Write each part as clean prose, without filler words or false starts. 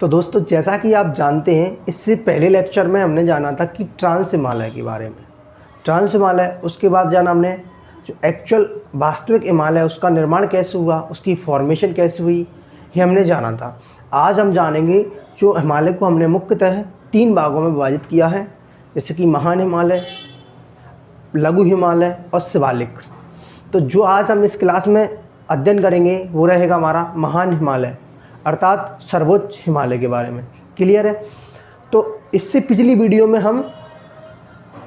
तो दोस्तों जैसा कि आप जानते हैं, इससे पहले लेक्चर में हमने जाना था कि ट्रांस हिमालय के बारे में। ट्रांस हिमालय, उसके बाद जाना हमने जो एक्चुअल वास्तविक हिमालय उसका निर्माण कैसे हुआ, उसकी फॉर्मेशन कैसे हुई, ये हमने जाना था। आज हम जानेंगे जो हिमालय को हमने मुख्यतः 3 भागों में विभाजित किया है, जैसे कि महान हिमालय, लघु हिमालय और शिवालिक। तो जो आज हम इस क्लास में अध्ययन करेंगे वो रहेगा हमारा महान हिमालय, अर्थात सर्वोच्च हिमालय के बारे में। क्लियर है? तो इससे पिछली वीडियो में हम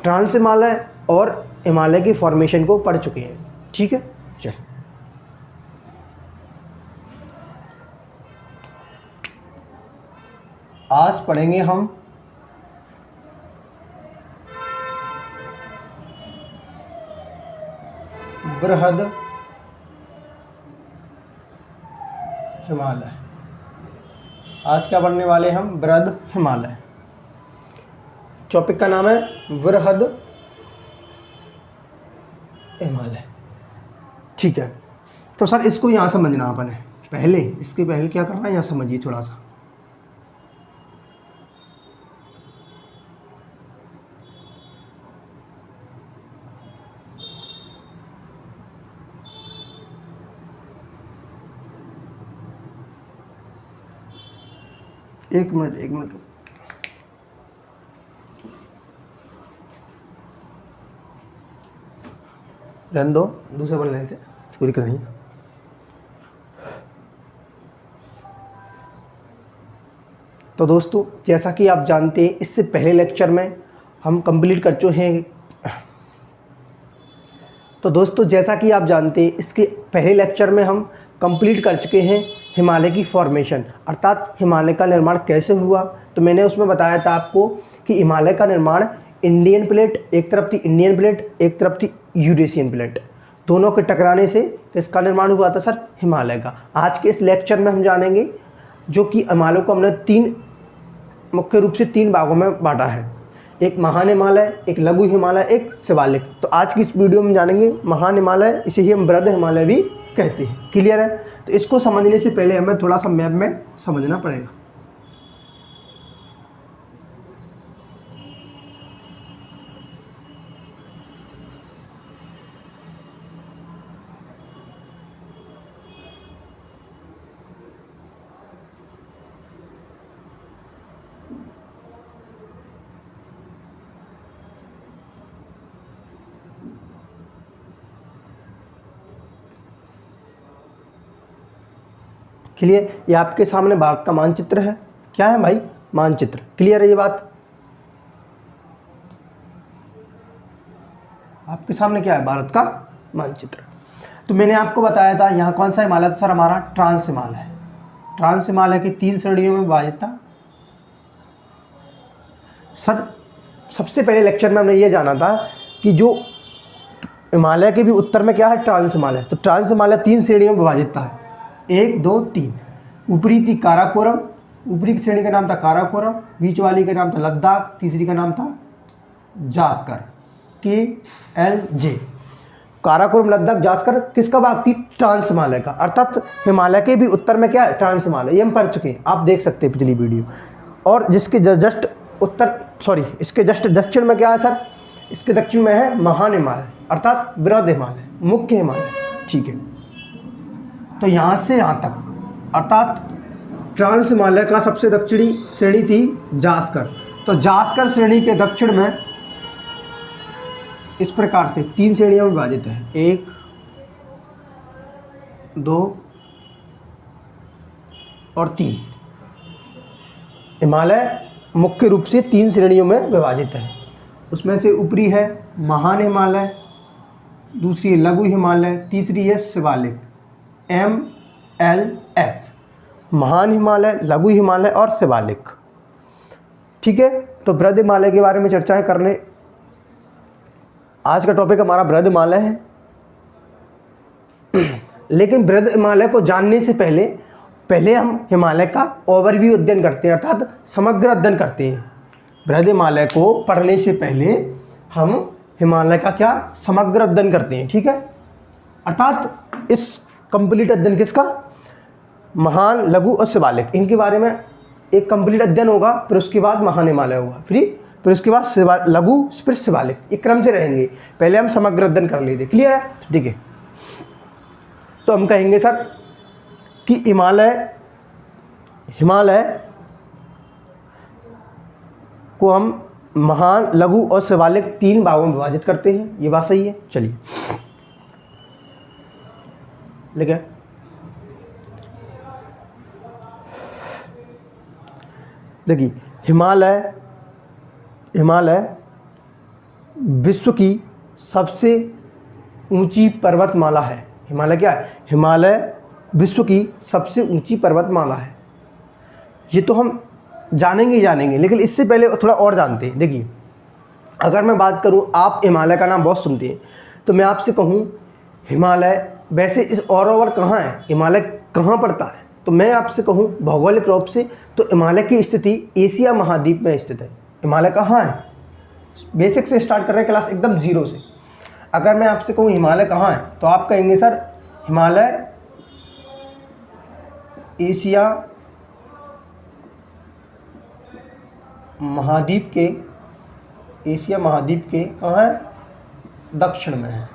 ट्रांस हिमालय और हिमालय की फॉर्मेशन को पढ़ चुके हैं। ठीक है, चल आज पढ़ेंगे हम बृहद हिमालय। आज क्या पढ़ने वाले हम? बृहद हिमालय। टॉपिक का नाम है बृहद हिमालय। ठीक है, तो सर इसको यहाँ समझना अपन है। पहले इसके पहले क्या करना है, यहाँ समझिए थोड़ा सा। एक मिनट रहने दो, दूसरे बन लेते, कोई दिक्कत नहीं। तो दोस्तों जैसा कि आप जानते हैं, इससे पहले लेक्चर में हम कंप्लीट कर चुके हैं। तो दोस्तों जैसा कि आप जानते हैं, इसके पहले लेक्चर में हम कंप्लीट कर चुके हैं हिमालय की फॉर्मेशन, अर्थात हिमालय का निर्माण कैसे हुआ। तो मैंने उसमें बताया था आपको कि हिमालय का निर्माण इंडियन प्लेट, एक तरफ थी इंडियन प्लेट, एक तरफ थी यूरेशियन प्लेट, दोनों के टकराने से किसका निर्माण हुआ था सर? हिमालय का। आज के इस लेक्चर में हम जानेंगे जो कि हिमालय को हमने मुख्य रूप से 3 भागों में बांटा है, एक महान हिमालय, एक लघु हिमालय, एक शिवालिक। तो आज की इस वीडियो में जानेंगे महान हिमालय, इसे ही हम बृहद हिमालय भी कहते हैं। क्लियर है? तो इसको समझने से पहले हमें थोड़ा सा मैप में समझना पड़ेगा। क्लियर? ये आपके सामने भारत का मानचित्र है। क्या है भाई? मानचित्र। क्लियर है ये बात? आपके सामने क्या है? भारत का मानचित्र। तो मैंने आपको बताया था यहाँ कौन सा हिमालय था सर? हमारा ट्रांस हिमालय। ट्रांस हिमालय की 3 श्रेणियों में विभाजित था सर। सबसे पहले लेक्चर में हमने ये जाना था कि जो हिमालय के भी उत्तर में क्या है? ट्रांस हिमालय। तो ट्रांस हिमालय 3 श्रेणियों में विभाजित था, 1, 2, 3। ऊपरी थी काराकोरम, ऊपरी की श्रेणी का नाम था काराकोरम, बीच वाली का नाम था लद्दाख, तीसरी का नाम था जास्कर, KLJ। काराकोरम, लद्दाख, जास्कर किसका भाग थी? ट्रांस हिमालय का। अर्थात हिमालय के भी उत्तर में क्या है? ट्रांस हिमालय। ये हम पढ़ चुके हैं, आप देख सकते हैं पिछली वीडियो। और जिसके जस्ट इसके जस्ट दक्षिण में क्या है सर? इसके दक्षिण में है महान हिमालय, अर्थात बृहद हिमालय, मुख्य हिमालय। ठीक है, तो यहाँ से यहाँ तक अर्थात ट्रांस हिमालय का सबसे दक्षिणी श्रेणी थी जास्कर। तो जास्कर श्रेणी के दक्षिण में इस प्रकार से 3 श्रेणियों में विभाजित है, 1, 2 और 3। हिमालय मुख्य रूप से 3 श्रेणियों में विभाजित है। उसमें से ऊपरी है महान हिमालय, दूसरी लघु हिमालय, तीसरी है शिवालिक, MLS। महान हिमालय, लघु हिमालय और शिवालिक। ठीक है, तो बृहद हिमालय के बारे में चर्चाएं करने, आज का टॉपिक हमारा बृहद हिमालय है। लेकिन बृहद हिमालय को जानने से पहले हम हिमालय का ओवरव्यू अध्ययन करते हैं, अर्थात समग्र अध्ययन करते हैं। बृहद हिमालय को पढ़ने से पहले हम हिमालय का क्या? समग्र अध्ययन करते हैं। ठीक है, अर्थात इस कंप्लीट अध्ययन किसका? महान, लघु और शिवालिक, इनके बारे में एक कंप्लीट अध्ययन होगा, फिर उसके बाद महान हिमालय होगा, फिर उसके बाद लघु, फिर शिवालिक, एक क्रम से रहेंगे। पहले हम समग्र अध्ययन कर लेते। क्लियर है? ठीक है, तो हम कहेंगे सर कि हिमालय को हम महान, लघु और शिवालिक 3 भागों में विभाजित करते हैं। ये बात सही है? चलिए लिखे। देखिए, हिमालय विश्व की सबसे ऊंची पर्वतमाला है। हिमालय क्या है? हिमालय विश्व की सबसे ऊंची पर्वतमाला है। ये तो हम जानेंगे, लेकिन इससे पहले थोड़ा और जानते हैं। देखिए, अगर मैं बात करूं, आप हिमालय का नाम बहुत सुनते हैं, तो मैं आपसे कहूं हिमालय वैसे इस ऑल ओवर कहाँ है, हिमालय कहाँ पड़ता है, तो मैं आपसे कहूं भौगोलिक रूप से तो हिमालय की स्थिति एशिया महाद्वीप में स्थित है। हिमालय कहाँ है? बेसिक से स्टार्ट कर रहे हैं क्लास, एकदम जीरो से। अगर मैं आपसे कहूँ हिमालय कहाँ है, तो आप कहेंगे सर हिमालय एशिया महाद्वीप के कहाँ है? दक्षिण में है।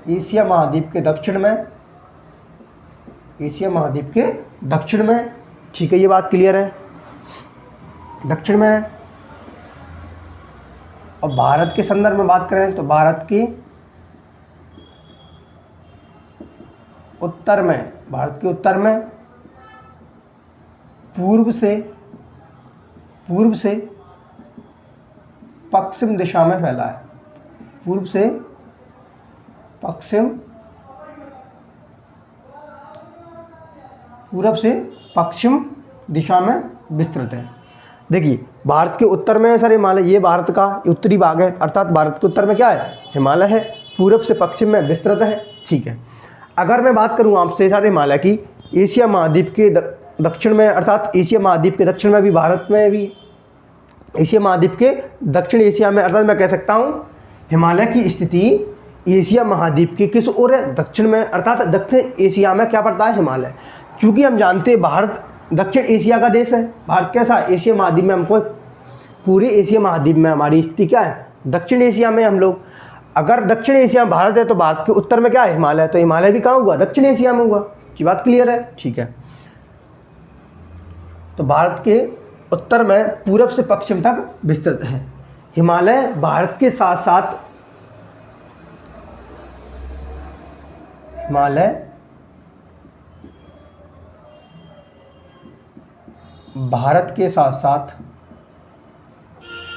एशिया महाद्वीप के दक्षिण में। ठीक है, ये बात क्लियर है, दक्षिण में है। और भारत के संदर्भ में बात करें तो भारत के उत्तर में पूर्व से पश्चिम दिशा में फैला है। पूर्व से पश्चिम दिशा में विस्तृत है। देखिए, भारत के उत्तर में है सर हिमालय, ये भारत का उत्तरी भाग है, अर्थात भारत के उत्तर में क्या है? हिमालय है। पूर्व से पश्चिम में विस्तृत है। ठीक है, अगर मैं बात करूं आपसे सर हिमालय की एशिया महाद्वीप के दक्षिण में, अर्थात एशिया महाद्वीप के दक्षिण में भी, भारत में भी, एशिया महाद्वीप के दक्षिण एशिया में, अर्थात मैं कह सकता हूं हिमालय की स्थिति एशिया महाद्वीप के किस ओर है? दक्षिण में, अर्थात दक्षिण एशिया में क्या पड़ता है? हिमालय। चूँकि हम जानते हैं भारत दक्षिण एशिया का देश है। भारत कैसा? एशिया महाद्वीप में, हमको पूरे एशिया महाद्वीप में हमारी स्थिति क्या है? दक्षिण एशिया में हम लोग। अगर दक्षिण एशिया में भारत है तो भारत के उत्तर में क्या है? हिमालय। तो हिमालय भी कहाँ हुआ? दक्षिण एशिया में हुआ। ये बात क्लियर है? ठीक है, तो भारत के उत्तर में पूरब से पश्चिम तक विस्तृत है। हिमालय भारत के साथ साथ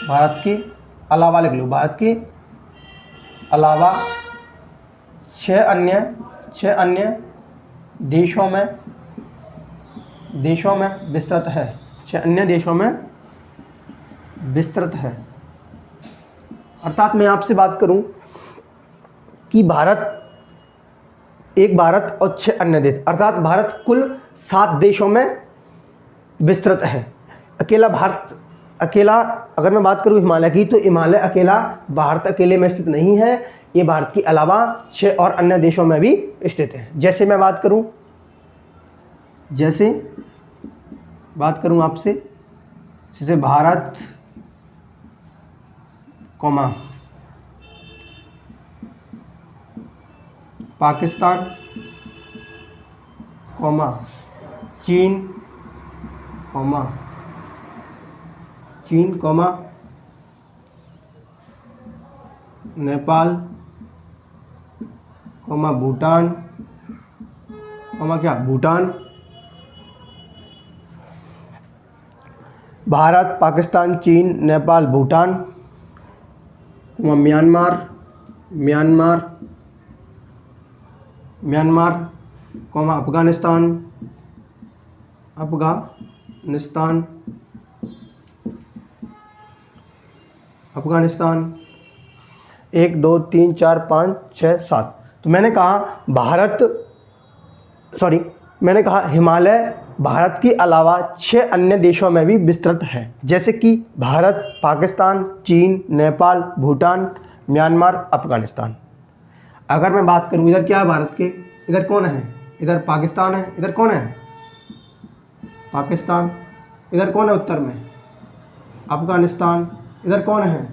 भारत के अलावा लिख लो, भारत के अलावा 6 अन्य देशों में विस्तृत है। 6 अन्य देशों में विस्तृत है। अर्थात मैं आपसे बात करूं कि एक भारत और 6 अन्य देश, अर्थात भारत कुल 7 देशों में विस्तृत है। अकेला अगर मैं बात करूं हिमालय की, तो हिमालय अकेला भारत अकेले में स्थित नहीं है, ये भारत के अलावा 6 और अन्य देशों में भी स्थित है। जैसे मैं बात करूं आपसे, जैसे भारत पाकिस्तान चीन नेपाल भूटान भूटान। भारत, पाकिस्तान, चीन, नेपाल, भूटान, म्यांमार, अफगानिस्तान 1 2 3 4 5 6 7। तो मैंने कहा हिमालय भारत के अलावा 6 अन्य देशों में भी विस्तृत है, जैसे कि भारत, पाकिस्तान, चीन, नेपाल, भूटान, म्यांमार, अफगानिस्तान। अगर मैं बात करूं इधर क्या है भारत के, इधर कौन है? इधर पाकिस्तान है। इधर कौन है? पाकिस्तान। इधर कौन है उत्तर में? अफगानिस्तान। इधर कौन है?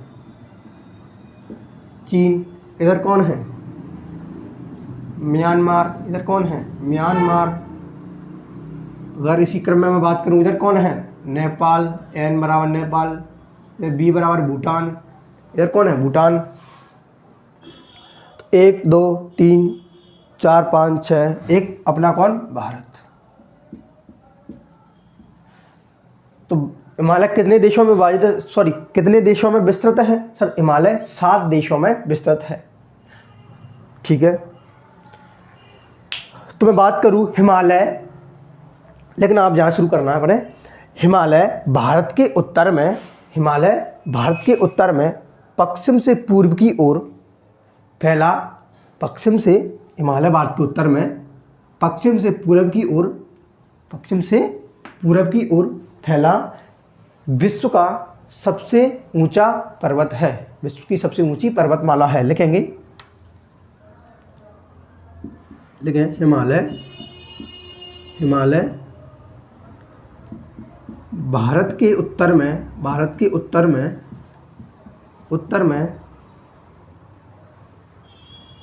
चीन। इधर कौन है? म्यांमार। इधर कौन है? म्यांमार। अगर इसी क्रम में मैं बात करूं, इधर कौन है? नेपाल। एन बराबर नेपाल। इधर बी बराबर भूटान। इधर कौन है? भूटान। तो 1 2 3 4 5 6, एक अपना कौन? भारत। तो हिमालय कितने देशों में विभाजित है? सॉरी, कितने देशों में विस्तृत है? सर हिमालय 7 देशों में विस्तृत है। ठीक है, तो मैं बात करूं हिमालय, लेकिन आप जहां शुरू करना है अपने, हिमालय भारत के उत्तर में, हिमालय भारत के उत्तर में पश्चिम से पूर्व की ओर फैला, पश्चिम से, हिमालय भारत के उत्तर में पश्चिम से पूर्व की ओर, पश्चिम से पूर्व की ओर फैला विश्व का सबसे ऊंचा पर्वत है। विश्व की सबसे ऊंची पर्वतमाला है। लिखेंगे, लिखें हिमालय, हिमालय भारत के उत्तर में, भारत के उत्तर में, उत्तर में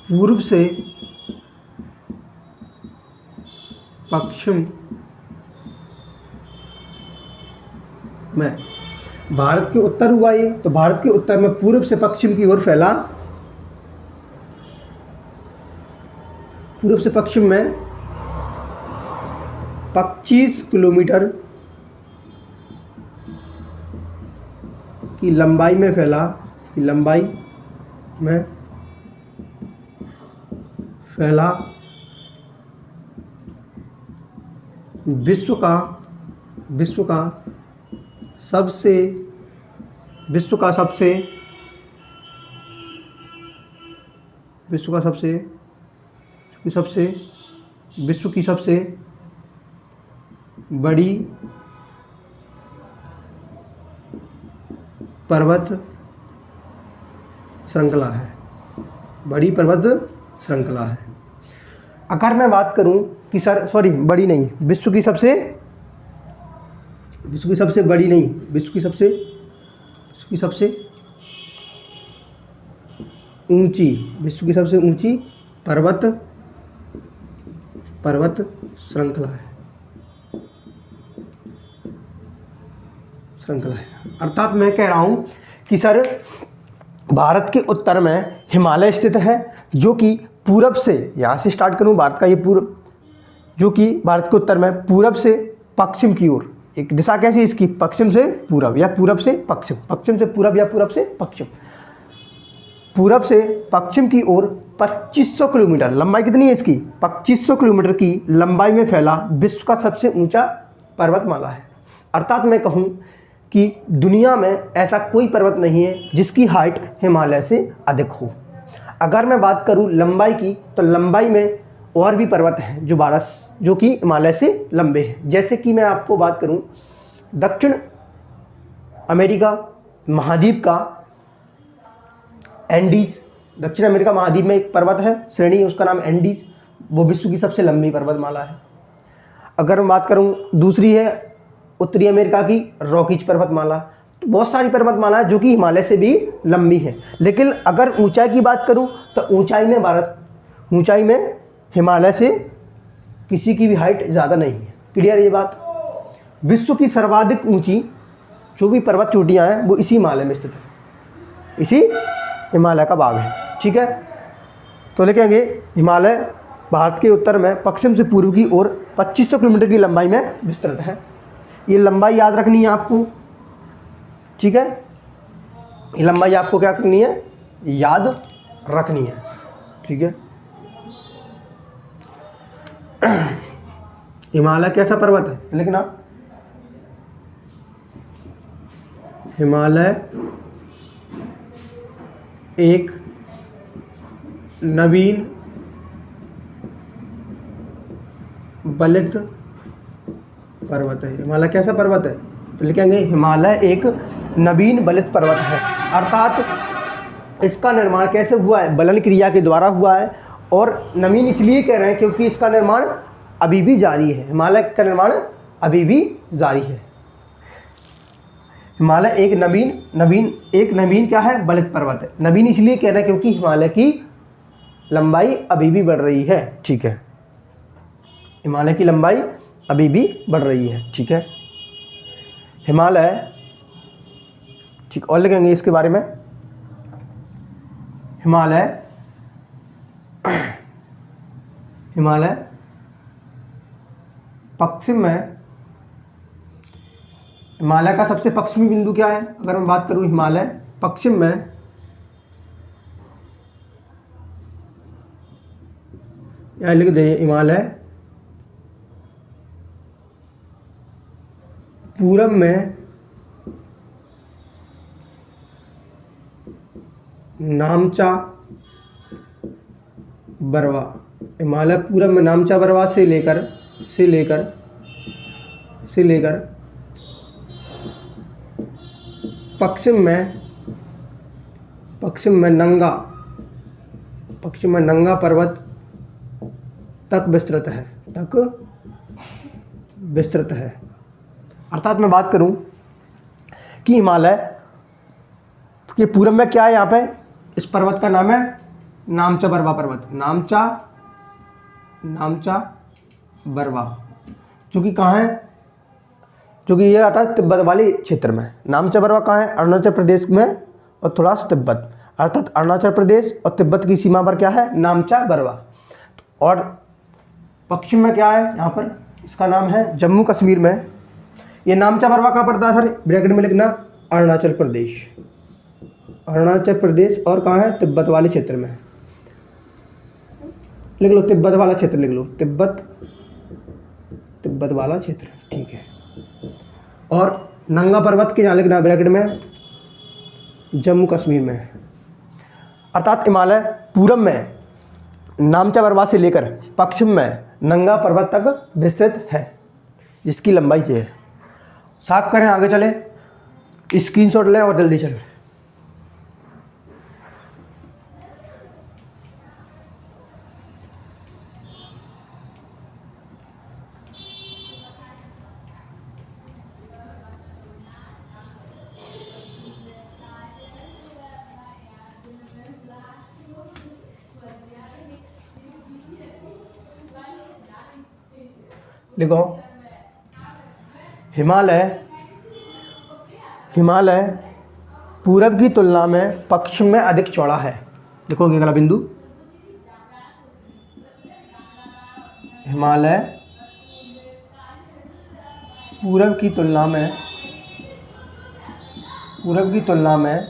पूर्व से पश्चिम में, भारत के उत्तर हुआ ये, तो भारत के उत्तर में पूर्व से पश्चिम की ओर फैला, पूर्व से पश्चिम में 25 किलोमीटर की लंबाई में फैला, की लंबाई में फैला विश्व का, विश्व का सबसे, विश्व का सबसे, विश्व का सबसे, सबसे, विश्व की सबसे बड़ी पर्वत श्रृंखला है, बड़ी पर्वत श्रृंखला है। अगर मैं बात करूं कि सर सॉरी बड़ी नहीं, विश्व की सबसे, विश्व की सबसे बड़ी नहीं, विश्व की सबसे, विश्व की सबसे ऊंची, विश्व की सबसे ऊंची पर्वत, पर्वत श्रृंखला है, श्रृंखला है। अर्थात मैं कह रहा हूं कि सर भारत के उत्तर में हिमालय स्थित है, जो कि पूरब से, यहाँ से स्टार्ट करूं भारत का ये पूर्व, जो कि भारत के उत्तर में पूरब से पश्चिम की ओर, एक दिशा कैसी इसकी? पश्चिम से पूरब या पूरब से पश्चिम, पश्चिम से पूरब या पूरब से पश्चिम, पूरब से पश्चिम की ओर 2500 किलोमीटर, लंबाई कितनी है इसकी? 2500 किलोमीटर की लंबाई में फैला विश्व का सबसे ऊंचा पर्वतमाला है। अर्थात मैं कहूँ कि दुनिया में ऐसा कोई पर्वत नहीं है जिसकी हाइट हिमालय से अधिक हो। अगर मैं बात करूँ लंबाई की, तो लंबाई में और भी पर्वत हैं जो भारत, जो कि हिमालय से लंबे हैं। जैसे कि मैं आपको बात करूं दक्षिण अमेरिका महाद्वीप का एंडीज, दक्षिण अमेरिका महाद्वीप में एक पर्वत है, श्रेणी है, उसका नाम एंडीज, वो विश्व की सबसे लंबी पर्वतमाला है। अगर मैं बात करूं दूसरी है उत्तरी अमेरिका की रॉकीज पर्वतमाला। तो बहुत सारी पर्वतमाला है जो कि हिमालय से भी लंबी है। लेकिन अगर ऊंचाई की बात करूं तो ऊंचाई में भारत, ऊंचाई में हिमालय से किसी की भी हाइट ज़्यादा नहीं है। क्लियर ये बात? विश्व की सर्वाधिक ऊंची जो भी पर्वत चोटियाँ हैं वो इसी हिमालय में स्थित है, इसी हिमालय का भाग है। ठीक है, तो लिखेंगे हिमालय भारत के उत्तर में पश्चिम से पूर्व की ओर 2500 किलोमीटर की लंबाई में विस्तृत है। ये लंबाई याद रखनी है आपको। ठीक है, ये लंबाई आपको क्या करनी है? याद रखनी है। ठीक है, हिमालय कैसा पर्वत है? लिखना, हिमालय एक नवीन बलित पर्वत है। हिमालय कैसा पर्वत है? तो लिखेंगे हिमालय एक नवीन बलित पर्वत है। अर्थात इसका निर्माण कैसे हुआ है? बलन क्रिया के द्वारा हुआ है। और नवीन इसलिए कह रहे हैं क्योंकि इसका निर्माण अभी भी जारी है। हिमालय का निर्माण अभी भी जारी है। हिमालय एक नवीन क्या है, बलित पर्वत है। नवीन इसलिए कह रहे हैं क्योंकि हिमालय की लंबाई अभी भी बढ़ रही है, ठीक है, हिमालय की लंबाई अभी भी बढ़ रही है, ठीक है। हिमालय, ठीक, और लिखेंगे इसके बारे में। हिमालय पश्चिम में, हिमालय का सबसे पश्चिमी बिंदु क्या है, अगर मैं बात करूं हिमालय पश्चिम में, या लिख दे हिमालय पूरब में नामचा बरवा, हिमालय पूरब में नामचा बरवा से लेकर पश्चिम में नंगा पर्वत तक विस्तृत है। अर्थात मैं बात करूं कि हिमालय के पूरब में क्या है, यहाँ पे इस पर्वत का नाम है नामचा बरवा पर्वत, नामचा बरवा, जो कि कहाँ है, जो कि ये आता है तिब्बत वाले क्षेत्र में। नामचा बरवा कहाँ है, अरुणाचल प्रदेश में और थोड़ा सा तिब्बत, अर्थात अरुणाचल प्रदेश और तिब्बत की सीमा पर क्या है, नामचा बरवा। और पश्चिम में क्या है, यहाँ पर इसका नाम है जम्मू कश्मीर में। ये नामचा बरवा कहाँ पड़ता है सर, ब्रैकेट में लिखना अरुणाचल प्रदेश और कहाँ है, तिब्बत वाले क्षेत्र में, लिख लो तिब्बत वाला क्षेत्र, लिख लो तिब्बत वाला क्षेत्र, ठीक है। और नंगा पर्वत के यहाँ लिखना ब्रैकेट में जम्मू कश्मीर में। अर्थात हिमालय पूरब में नामचा बरवा से लेकर पश्चिम में नंगा पर्वत तक विस्तृत है, जिसकी लंबाई ये है। साफ करें, आगे चले, स्क्रीनशॉट लें और जल्दी चलें। लिखो हिमालय पूरब की तुलना में पश्चिम में अधिक चौड़ा है। लिखोगे अगला बिंदु, हिमालय पूरब की तुलना में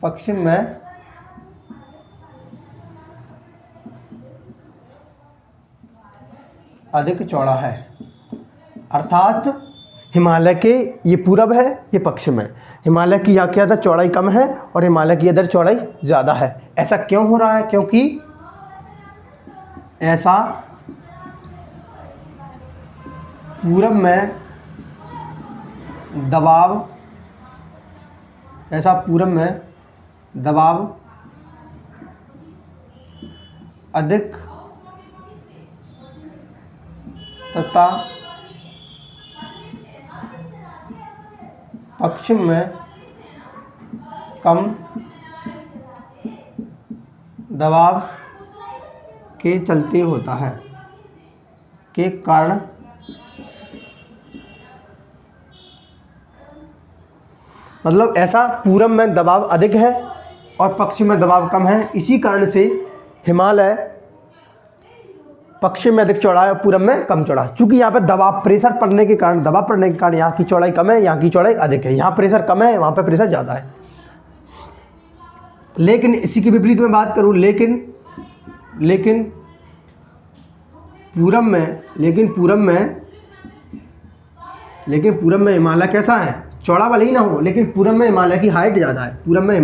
पश्चिम में अधिक चौड़ा है। अर्थात हिमालय के ये पूरब है, ये पश्चिम है, हिमालय की यहाँ क्या था, चौड़ाई कम है और हिमालय की इधर चौड़ाई ज़्यादा है। ऐसा क्यों हो रहा है, क्योंकि ऐसा पूरब में दबाव अधिक तथा पश्चिम में कम दबाव के चलते होता है, के कारण मतलब ऐसा पूरब में दबाव अधिक है और पश्चिम में दबाव कम है। इसी कारण से हिमालय पश्चिम में अधिक चौड़ा है और पूरब में कम चौड़ा, क्योंकि यहाँ पे दबाव पड़ने के कारण यहाँ की चौड़ाई कम है, यहाँ की चौड़ाई अधिक है। यहाँ प्रेशर कम है, वहाँ पे प्रेशर ज़्यादा है। लेकिन इसी के विपरीत में बात करूँ, लेकिन पूरब में हिमालय कैसा है, चौड़ा भले ही ना हो, लेकिन पूरब में हिमालय की हाइट ज़्यादा है। पूरब में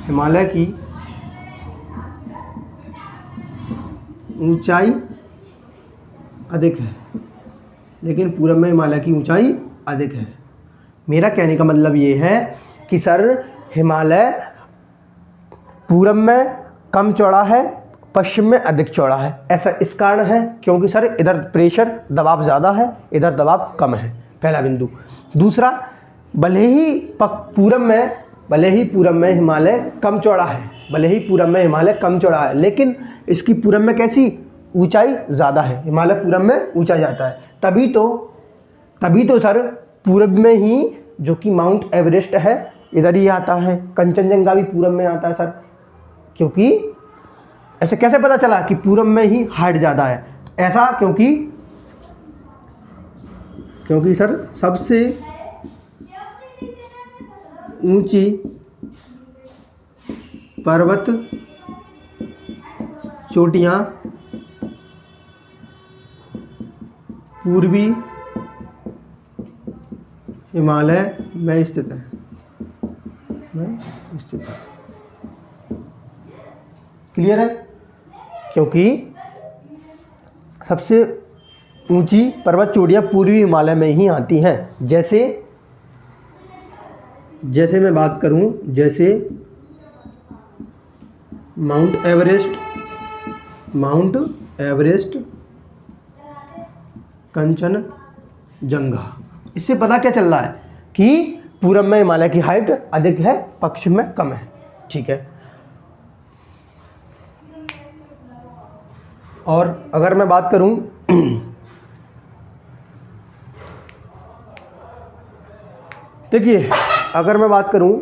हिमालय की ऊंचाई अधिक है, लेकिन पूरब में हिमालय की ऊंचाई अधिक है। मेरा कहने का मतलब ये है कि सर हिमालय पूरब में कम चौड़ा है, पश्चिम में अधिक चौड़ा है। ऐसा इस कारण है क्योंकि सर इधर प्रेशर दबाव ज़्यादा है, इधर दबाव कम है, पहला बिंदु। दूसरा, भले ही पूरब में हिमालय कम चौड़ा है, भले ही पूरब में हिमालय कम चौड़ा है, लेकिन इसकी पूरब में कैसी ऊंचाई ज़्यादा है, हिमालय पूरब में ऊंचा जाता है। तभी तो सर पूरब में ही जो कि माउंट एवरेस्ट है इधर ही आता है, कंचनजंगा भी पूरब में आता है सर। क्योंकि ऐसे कैसे पता चला कि पूरब में ही हाइट ज़्यादा है? ऐसा क्योंकि सर सबसे ऊंची पर्वत चोटियाँ पूर्वी हिमालय में स्थित है, क्लियर है? क्योंकि सबसे ऊंची पर्वत चोटियाँ पूर्वी हिमालय में ही आती हैं। जैसे मैं बात करूं, जैसे माउंट एवरेस्ट, कंचनजंगा। इससे पता क्या चल रहा है कि पूरब में हिमालय की हाइट अधिक है, पश्चिम में कम है। ठीक है। और अगर मैं बात करूं देखिए, अगर मैं बात करूं,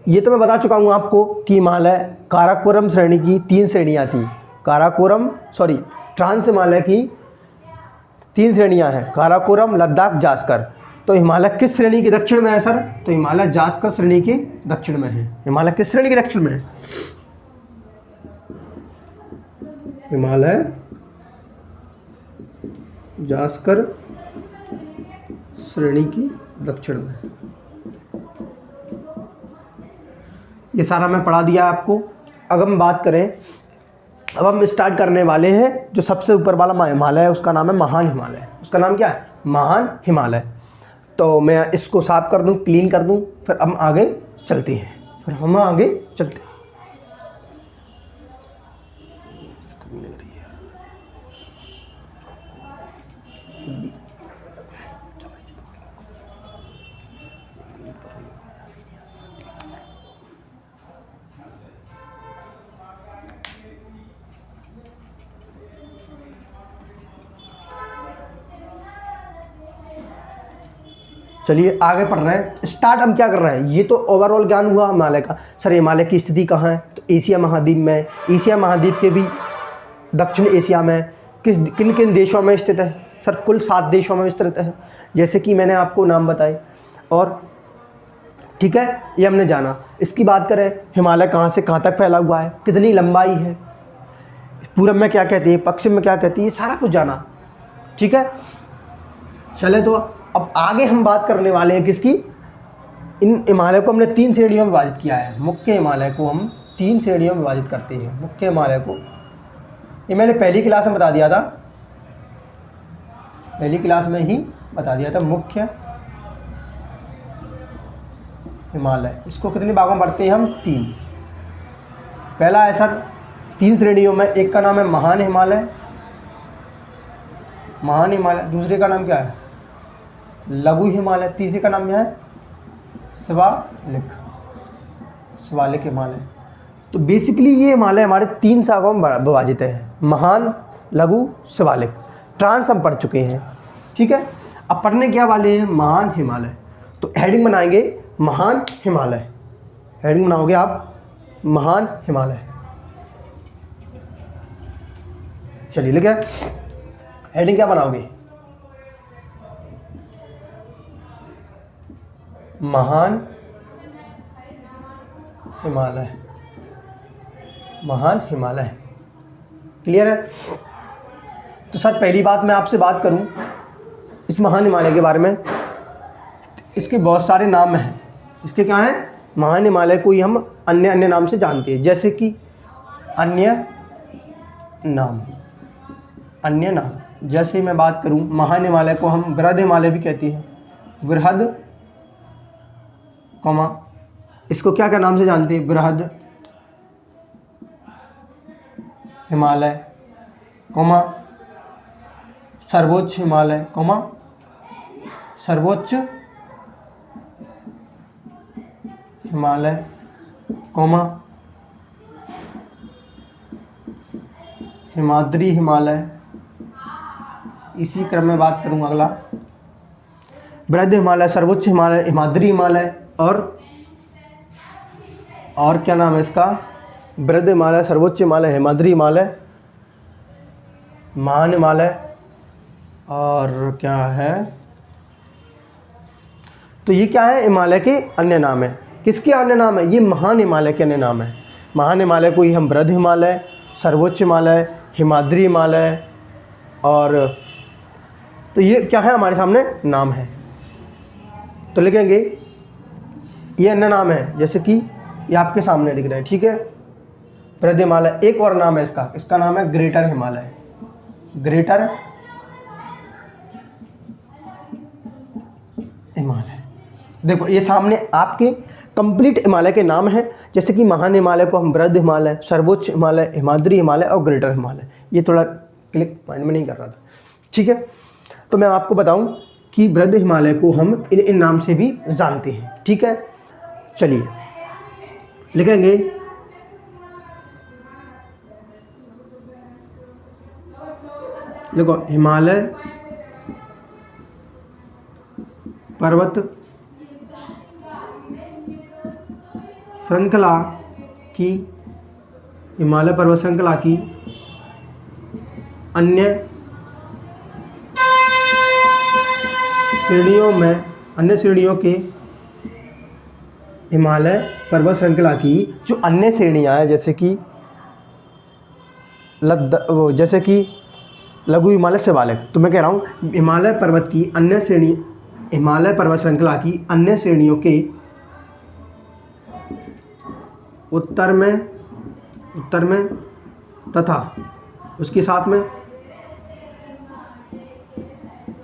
ये तो मैं बता चुका हूं आपको कि हिमालय काराकोरम श्रेणी की 3 श्रेणियां थी। ट्रांस हिमालय की 3 श्रेणियां हैं, काराकोरम, लद्दाख, जास्कर। तो हिमालय किस श्रेणी के दक्षिण में है सर? तो हिमालय जास्कर श्रेणी के दक्षिण में है। हिमालय किस श्रेणी के दक्षिण में है? हिमालय जास्कर श्रेणी की दक्षिण में। ये सारा मैं पढ़ा दिया आपको। अब हम बात करें, अब हम स्टार्ट करने वाले हैं जो सबसे ऊपर वाला हिमालय है, उसका नाम है महान हिमालय। उसका नाम क्या है? महान हिमालय। तो मैं इसको साफ कर दूं, क्लीन कर दूं, फिर हम आगे चलते हैं। चलिए आगे पढ़ रहे हैं। स्टार्ट हम क्या कर रहे हैं, ये तो ओवरऑल ज्ञान हुआ हिमालय का। सर हिमालय की स्थिति कहाँ है? तो एशिया महाद्वीप में। एशिया महाद्वीप के भी दक्षिण एशिया में किन किन देशों में स्थित है? सर कुल 7 देशों में स्थित है, जैसे कि मैंने आपको नाम बताए। और ठीक है, ये हमने जाना। इसकी बात करें, हिमालय कहाँ से कहाँ तक फैला हुआ है, कितनी लंबाई है, पूरब में क्या कहती है, पश्चिम में क्या कहती है, ये सारा कुछ जाना। ठीक है, चले तो अब आगे हम बात करने वाले हैं किसकी? इन हिमालय को हमने 3 श्रेणियों में विभाजित किया है। मुख्य हिमालय को हम 3 श्रेणियों में विभाजित करते हैं। मुख्य हिमालय को, ये मैंने पहली क्लास में बता दिया था, पहली क्लास में ही बता दिया था। मुख्य हिमालय, इसको कितने भागों में बांटते हैं हम? 3। पहला है सर 3 श्रेणियों में, एक का नाम है महान हिमालय, दूसरे का नाम क्या है? लघु हिमालय, तीसरे का नाम क्या है? शिवालिक हिमालय। तो बेसिकली ये हिमालय हमारे 3 शाखाओं में विभाजित है, महान, लघु, शिवालिक। ट्रांस हम पढ़ चुके हैं। ठीक है, अब पढ़ने क्या वाले हैं? महान हिमालय। तो हेडिंग बनाएंगे महान हिमालय, हेडिंग बनाओगे आप महान हिमालय। चलिए लिख है, हेडिंग क्या बनाओगे? महान हिमालय, महान हिमालय। क्लियर है? तो सर पहली बात मैं आपसे बात करूं इस महान हिमालय के बारे में, इसके बहुत सारे नाम हैं। इसके क्या हैं? महान हिमालय को ही हम अन्य नाम से जानते हैं, जैसे कि अन्य नाम। जैसे मैं बात करूं, महान हिमालय को हम बृहद हिमालय भी कहते हैं, बृहद, इसको क्या नाम से जानते हैं? बृहद हिमालय, कोमा सर्वोच्च हिमालय, कोमा सर्वोच्च हिमालय, कोमा हिमाद्री हिमालय। इसी क्रम में बात करूँ अगला, बृहद हिमालय, सर्वोच्च हिमालय, हिमाद्री हिमालय और क्या नाम है इसका, बृहद हिमालय, सर्वोच्च हिमालय, हिमाद्री हिमालय, महान हिमालय और क्या है, तो ये क्या है, हिमालय के अन्य नाम है। किसके अन्य नाम है, ये महान हिमालय के अन्य नाम है। महान हिमालय को ही हम बृहद हिमालय, सर्वोच्च हिमालय, हिमाद्री हिमालय और तो ये क्या है हमारे सामने नाम है। तो लिखेंगे ये अन्य नाम है, जैसे कि ये आपके सामने लिख रहे हैं, ठीक है। बृहद हिमालय, एक और नाम है इसका नाम है ग्रेटर हिमालय, ग्रेटर हिमालय। देखो ये सामने आपके कंप्लीट हिमालय के नाम हैं, जैसे कि महान हिमालय को हम बृहद हिमालय, सर्वोच्च हिमालय, हिमाद्री हिमालय और ग्रेटर हिमालय। ये थोड़ा क्लिक माइंड में नहीं कर रहा था, ठीक है। तो मैं आपको बताऊं कि बृहद हिमालय को हम इन नाम से भी जानते हैं, ठीक है। चलिए लिखेंगे देखो हिमालय पर्वत श्रृंखला की, हिमालय पर्वत श्रृंखला की अन्य श्रेणियों के हिमालय पर्वत श्रृंखला की जो अन्य श्रेणियाँ हैं, जैसे कि लघु हिमालय शिवालिक। तो मैं कह रहा हूँ हिमालय पर्वत की अन्य श्रेणी, हिमालय पर्वत श्रृंखला की अन्य श्रेणियों के उत्तर में तथा उसके साथ में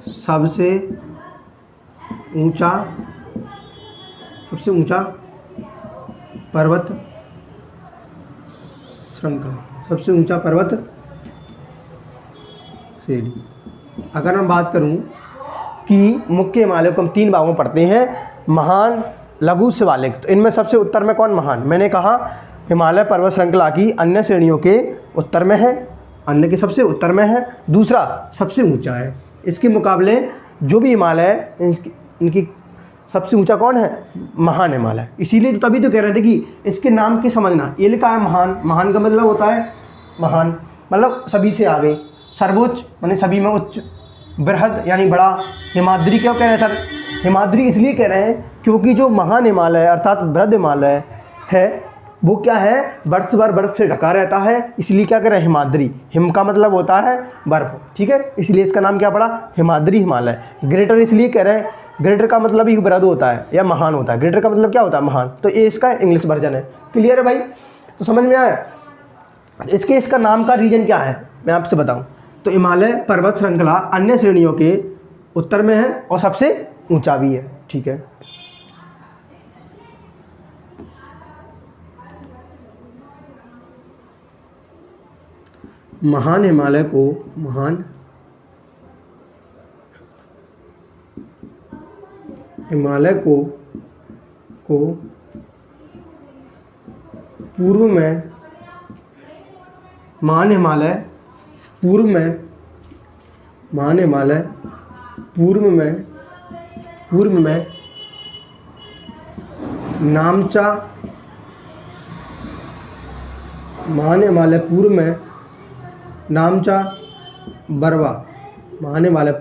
सबसे ऊंचा पर्वत श्रृंखला, सबसे ऊंचा पर्वत श्रेणी। अगर मैं बात करूं कि मुख्य हिमालय को हम 3 भागों में पढ़ते हैं, महान, लघु, शिवालिक। तो इनमें सबसे उत्तर में कौन, महान। मैंने कहा हिमालय पर्वत श्रृंखला की अन्य श्रेणियों के उत्तर में है, अन्य के सबसे उत्तर में है। दूसरा सबसे ऊंचा है, इसके मुकाबले जो भी हिमालय है इनकी सबसे ऊंचा कौन है, महान हिमालय। इसीलिए तो तभी तो कह रहे थे कि इसके नाम के समझना, ये लिखा है महान, महान का मतलब होता है महान मतलब सभी से आगे, सर्वोच्च माने सभी में उच्च, बृहद यानी बड़ा। हिमाद्री क्यों कह रहे हैं सर, हिमाद्री इसलिए कह रहे हैं क्योंकि जो महान हिमालय अर्थात बृहद हिमालय है वो क्या है, वर्ष भर बर्फ से ढका रहता है, इसलिए क्या कह रहे हैं हिमाद्री। हिम का मतलब होता है बर्फ, ठीक है, इसलिए इसका नाम क्या पड़ा, हिमाद्री हिमालय। ग्रेटर इसलिए कह रहे हैं, ग्रेटर का मतलब ही बृहद होता है या महान होता है, ग्रेटर का मतलब क्या होता है, महान। तो ये इसका इंग्लिश वर्जन है। क्लियर है भाई, तो समझ में आया। इसका नाम का रीजन क्या है मैं आपसे बताऊँ। तो हिमालय पर्वत श्रृंखला अन्य श्रेणियों के उत्तर में है और सबसे ऊंचा भी है, ठीक है। महान हिमालय को पूर्व में, महान हिमालय पूर्व में नामचा, महान हिमालय पूर्व में नामचा बरवा, महान हिमालय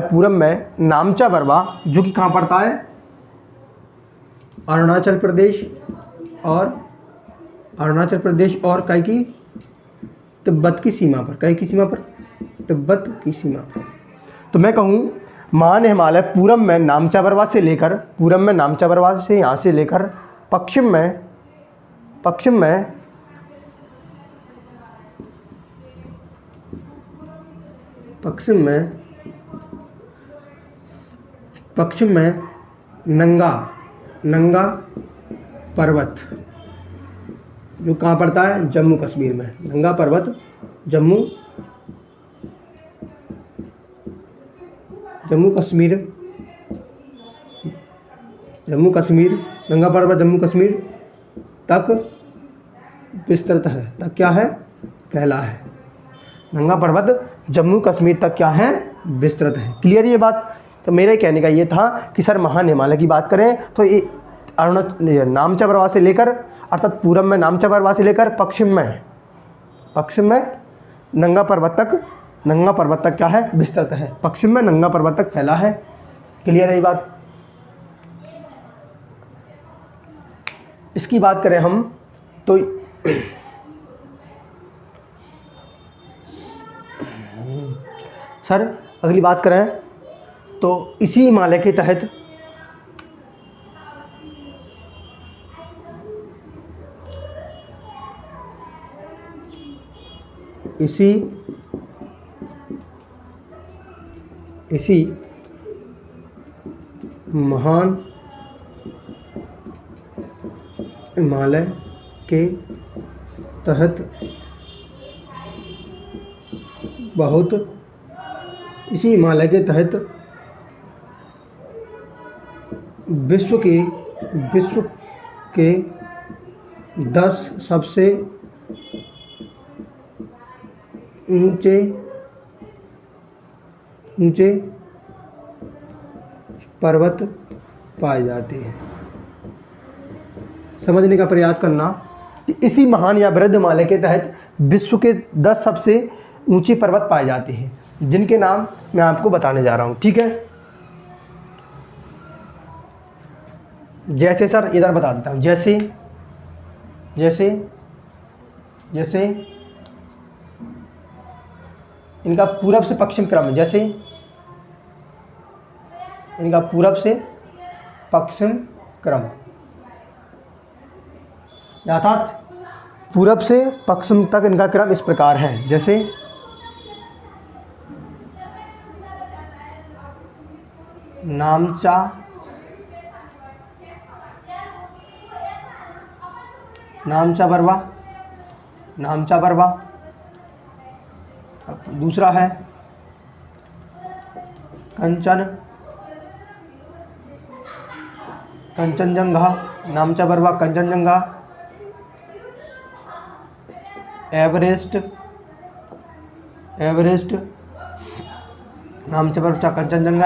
पूर्व में नामचा बरवा, जो कि कहाँ पड़ता है, अरुणाचल प्रदेश और कई की तिब्बत की सीमा पर, तो मैं कहूँ महान हिमालय पूरब में नामचा बरवा से लेकर, से यहाँ से लेकर पश्चिम में नंगा पर्वत जो कहाँ पड़ता है, जम्मू कश्मीर में। नंगा पर्वत जम्मू कश्मीर, नंगा पर्वत जम्मू कश्मीर तक विस्तृत है, तक क्या है, फैला है। नंगा पर्वत जम्मू कश्मीर तक क्या है, विस्तृत है। क्लियर ये बात। तो मेरे कहने का ये था कि सर महान हिमालय की बात करें तो ये नामचा बरवा से लेकर, अर्थात पूरब में नामचा बरवा से लेकर पश्चिम में नंगा पर्वत तक क्या है, विस्तृत है। पश्चिम में नंगा पर्वत तक फैला है। क्लियर है ये बात। इसकी बात करें हम तो सर अगली बात करें तो इसी हिमालय के तहत इसी महान हिमालय के तहत इसी हिमालय के तहत विश्व के 10 सबसे ऊंचे पर्वत पाए जाते हैं। समझने का प्रयास करना कि इसी महान या बृहद हिमालय के तहत विश्व के 10 सबसे ऊंचे पर्वत पाए जाते हैं, जिनके नाम मैं आपको बताने जा रहा हूं। ठीक है, जैसे सर इधर बता देता हूं, जैसे इनका पूरब से पश्चिम क्रम है। जैसे इनका पूरब से पश्चिम क्रम, अर्थात पूरब से पश्चिम तक इनका क्रम इस प्रकार है। जैसे नामचा बरवा, दूसरा है कंचनजंगा, नामचा बरवा कंचनजंगा, एवरेस्ट, नामचा बरवा कंचनजंगा,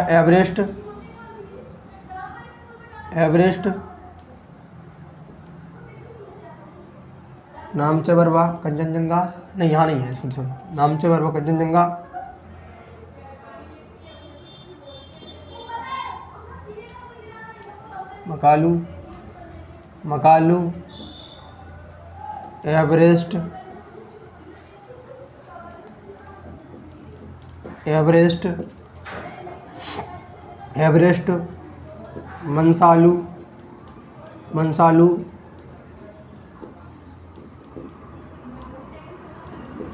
एवरेस्ट, नामचा बरवा कंचनजंगा, नहीं यहाँ नहीं है, सुन नामचा बरवा कंचनजंगा, मकालू, एवरेस्ट, मंसालू,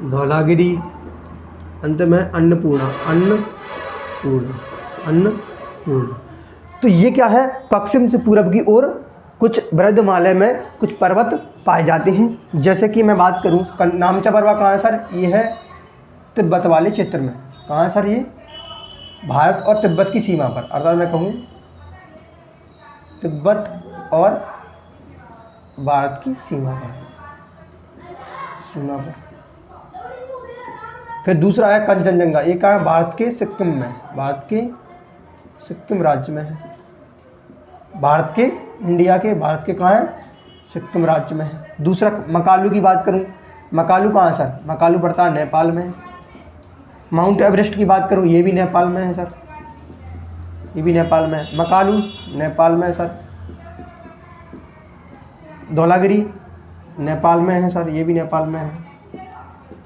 धौलागिरी, अंत में अन्नपूर्णा। तो ये क्या है, पश्चिम से पूरब की ओर कुछ बृहद हिमालय में कुछ पर्वत पाए जाते हैं। जैसे कि मैं बात करूं, नामचा बरवा कहाँ है सर, ये है तिब्बत वाले क्षेत्र में। कहाँ है सर, ये भारत और तिब्बत की सीमा पर, अर्थात मैं कहूँ तिब्बत और भारत की सीमा पर। फिर दूसरा है कंचनजंगा, ये कहाँ है, भारत के सिक्किम में, भारत के सिक्किम राज्य में है। भारत के कहाँ है, सिक्किम राज्य में है। दूसरा मकालू की बात करूँ, मकालू कहाँ है सर, मकालू पड़ता है नेपाल में। माउंट एवरेस्ट की बात करूँ, ये भी नेपाल में है सर, ये भी नेपाल में है। मकालू नेपाल में है सर। धौलागिरी नेपाल में है सर, ये भी नेपाल में है।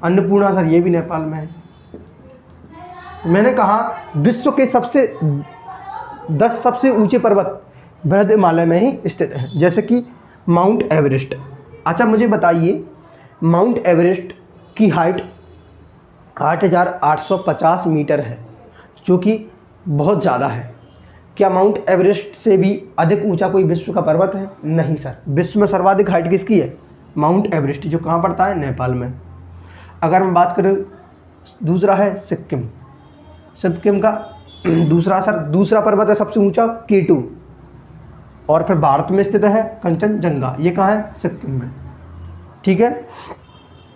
अन्नपूर्णा सर, ये भी नेपाल में है। मैंने कहा विश्व के 10 सबसे ऊंचे पर्वत बृहद हिमालय में ही स्थित है, जैसे कि माउंट एवरेस्ट। अच्छा मुझे बताइए, माउंट एवरेस्ट की हाइट 8,850 मीटर है, जो कि बहुत ज़्यादा है। क्या माउंट एवरेस्ट से भी अधिक ऊंचा कोई विश्व का पर्वत है? नहीं सर। विश्व में सर्वाधिक हाइट किसकी है? माउंट एवरेस्ट, जो कहाँ पड़ता है, नेपाल में। अगर मैं बात करूँ दूसरा है सिक्किम, सिक्किम का दूसरा पर्वत है सबसे ऊंचा K2, और फिर भारत में स्थित है कंचनजंगा, ये कहाँ है, सिक्किम में, ठीक है।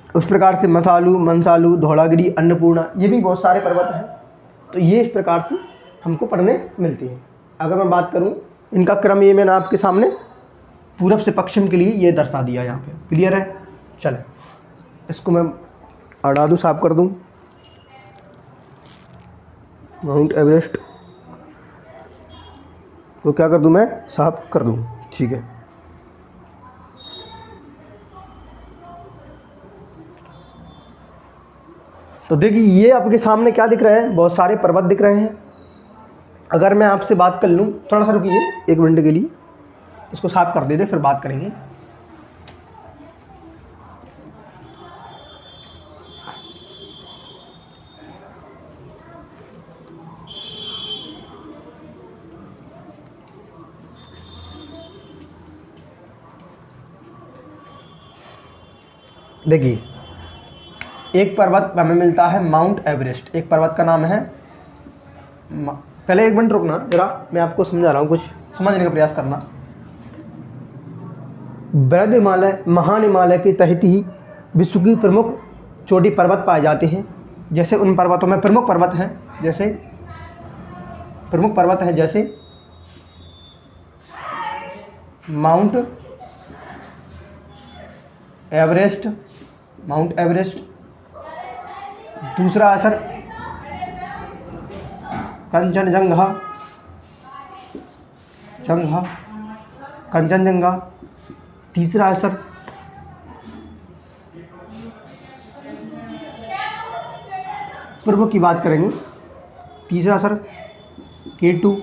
उस प्रकार से मंसालू, धौलागिरी, अन्नपूर्णा, ये भी बहुत सारे पर्वत हैं। तो ये इस प्रकार से हमको पढ़ने मिलती हैं। अगर मैं बात करूं इनका क्रम, ये मैंने आपके सामने पूरब से पश्चिम के लिए ये दर्शा दिया यहाँ पे, क्लियर है। चले इसको मैं हटा दूँ, साफ कर दूँ, माउंट एवरेस्ट को क्या कर दूँ मैं, साफ कर दूँ, ठीक है। तो देखिए ये आपके सामने क्या दिख रहा है, बहुत सारे पर्वत दिख रहे हैं। अगर मैं आपसे बात कर लूँ, थोड़ा सा रुकिए 1 मिनट के लिए, इसको साफ कर देते फिर बात करेंगे। देखिए एक पर्वत हमें मिलता है माउंट एवरेस्ट, एक पर्वत का नाम है, पहले 1 मिनट रुकना जरा, मैं आपको समझा रहा हूँ, कुछ समझने का प्रयास करना। बृहद हिमालय, महान हिमालय के तहत ही विश्व की प्रमुख चोटी पर्वत पाए जाते हैं। जैसे उन पर्वतों में प्रमुख पर्वत हैं, जैसे माउंट एवरेस्ट, दूसरा असर कंचनजंगा, तीसरा असर पूर्व की बात करेंगे, तीसरा असर K2,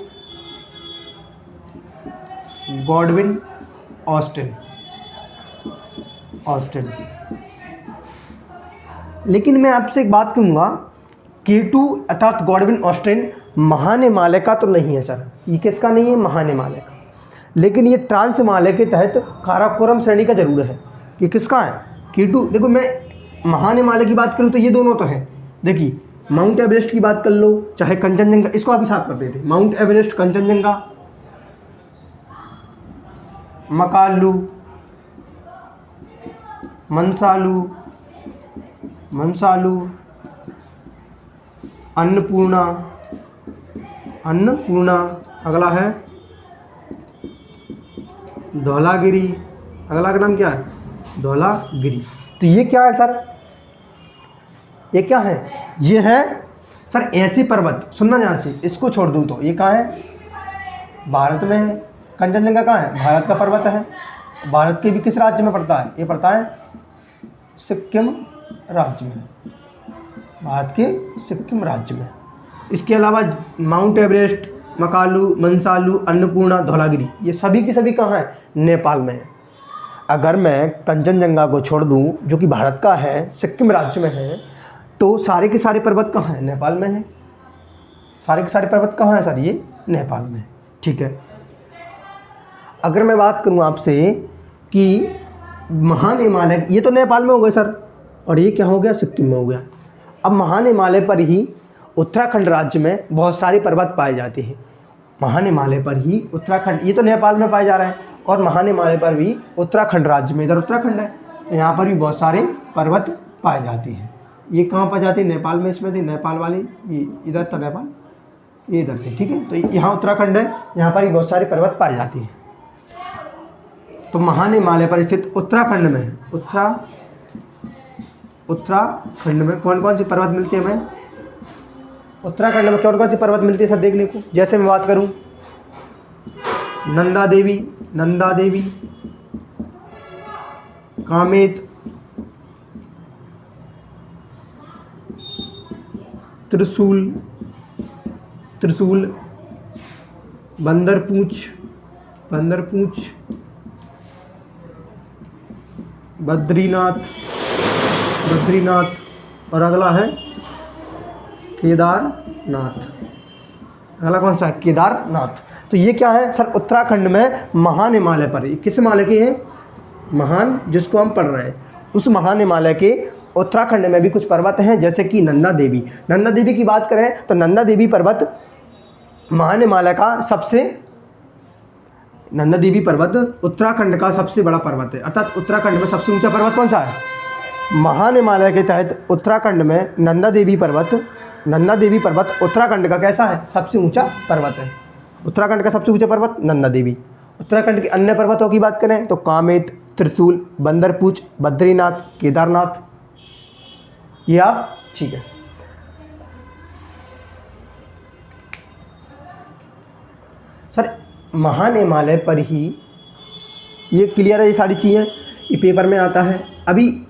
गॉडविन ऑस्टिन। लेकिन मैं आपसे एक बात कहूँगा, K2 अर्थात गॉडविन ऑस्टिन महान हिमालय का तो नहीं है सर, ये किसका नहीं है, महान हिमालय का। लेकिन ये ट्रांस हिमालय के तहत काराकोरम श्रेणी का जरूर है। ये किसका है, K2। देखो मैं महान हिमालय की बात करूँ तो ये दोनों तो हैं। देखिए माउंट एवरेस्ट की बात कर लो, चाहे कंचनजंगा, इसको आप साथ कर देते, माउंट एवरेस्ट, कंचनजंगा, मकालू, मंसालू, अन्नपूर्णा, अगला है धौलागिरी, अगला का नाम क्या है, धौलागिरी। तो ये क्या है सर, ये क्या है, ये है सर ऐसे पर्वत, सुनना ध्यान से, इसको छोड़ दूँ तो ये कहाँ है, भारत में है। कंचनजंगा कहाँ है, भारत का पर्वत है। भारत के भी किस राज्य में पड़ता है, ये पड़ता है सिक्किम राज्य में, भारत के सिक्किम राज्य में। इसके अलावा माउंट एवरेस्ट, मकालू, मंसालू, अन्नपूर्णा, धौलागिरी, ये सभी की सभी कहाँ है, नेपाल में है। अगर मैं कंचनजंगा को छोड़ दूँ जो कि भारत का है, सिक्किम राज्य में है, तो सारे के सारे पर्वत कहाँ हैं, नेपाल में है। सारे के सारे पर्वत कहाँ हैं सर, ये नेपाल में, ठीक है। अगर मैं बात करूँ आपसे कि महान हिमालय, ये तो नेपाल में हो गए सर, और ये क्या हो गया, सिक्किम में हो गया। अब महान हिमालय पर ही उत्तराखंड राज्य में बहुत सारे पर्वत पाए जाते हैं। महान हिमालय पर ही उत्तराखंड, ये तो नेपाल में पाए जा रहे हैं, और महान हिमालय पर भी उत्तराखंड राज्य में, इधर उत्तराखंड है, यहाँ पर भी बहुत सारे पर्वत पाए जाते हैं। ये कहाँ पाए जाते हैं, नेपाल में, इसमें थे नेपाल वाले, ये इधर था नेपाल, ये इधर थे, ठीक है। तो यहाँ उत्तराखंड है, यहाँ पर भी बहुत सारे पर्वत पाए जाते हैं। तो महान हिमालय पर स्थित उत्तराखंड में, उत्तराखंड में कौन कौन सी पर्वत मिलती है हमें, उत्तराखंड में कौन कौन सी पर्वत मिलती है सर, देखने को। जैसे मैं बात करूं नंदा देवी, कामेत, त्रिशूल, बंदरपूंछ, बद्रीनाथ, और अगला है केदारनाथ। अगला कौन सा है, केदारनाथ। तो ये क्या है सर, उत्तराखंड में महान हिमालय पर, किस हिमालय के हैं, महान जिसको हम पढ़ रहे हैं, उस महान हिमालय के उत्तराखंड में भी कुछ पर्वत हैं, जैसे कि नंदा देवी। नंदा देवी की बात करें तो नंदा देवी पर्वत महान हिमालय का नंदा देवी पर्वत उत्तराखंड का सबसे बड़ा पर्वत है। अर्थात उत्तराखंड में सबसे ऊंचा पर्वत कौन सा है? महान हिमालय के तहत उत्तराखंड में नंदा देवी पर्वत उत्तराखंड का कैसा है? सबसे ऊंचा पर्वत है। उत्तराखंड का सबसे ऊंचा पर्वत नंदा देवी। उत्तराखंड के अन्य पर्वतों की बात करें तो कामेत, त्रिशूल, बंदरपूछ, बद्रीनाथ, केदारनाथ, ये आप ठीक है। सर महान हिमालय पर ही ये क्लियर है, ये सारी चीज़ें ये पेपर में आता है। अभी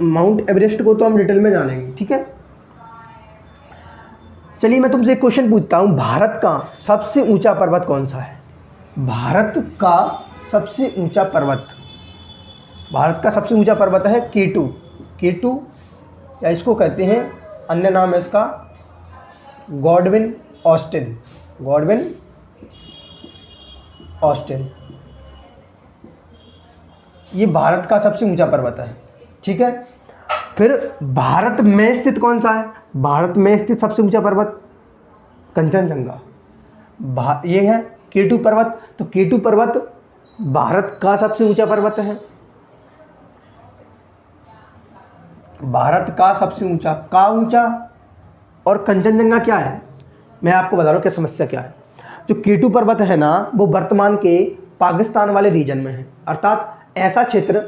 माउंट एवरेस्ट को तो हम डिटेल में जानेंगे, ठीक है। चलिए मैं तुमसे एक क्वेश्चन पूछता हूँ, भारत का सबसे ऊंचा पर्वत कौन सा है? भारत का सबसे ऊंचा पर्वत, भारत का सबसे ऊंचा पर्वत है K2। K2 या इसको कहते हैं, अन्य नाम है इसका गॉडविन ऑस्टिन। ये भारत का सबसे ऊंचा पर्वत है, ठीक है। फिर भारत में स्थित कौन सा है? भारत में स्थित सबसे ऊंचा पर्वत कंचनजंगा। ये है K2 पर्वत। तो K2 पर्वत भारत का सबसे ऊंचा पर्वत है, भारत का सबसे ऊंचा। और कंचनजंगा क्या है? मैं आपको बता रहा हूँ क्या समस्या क्या है। जो K2 पर्वत है ना, वो वर्तमान के पाकिस्तान वाले रीजन में है। अर्थात ऐसा क्षेत्र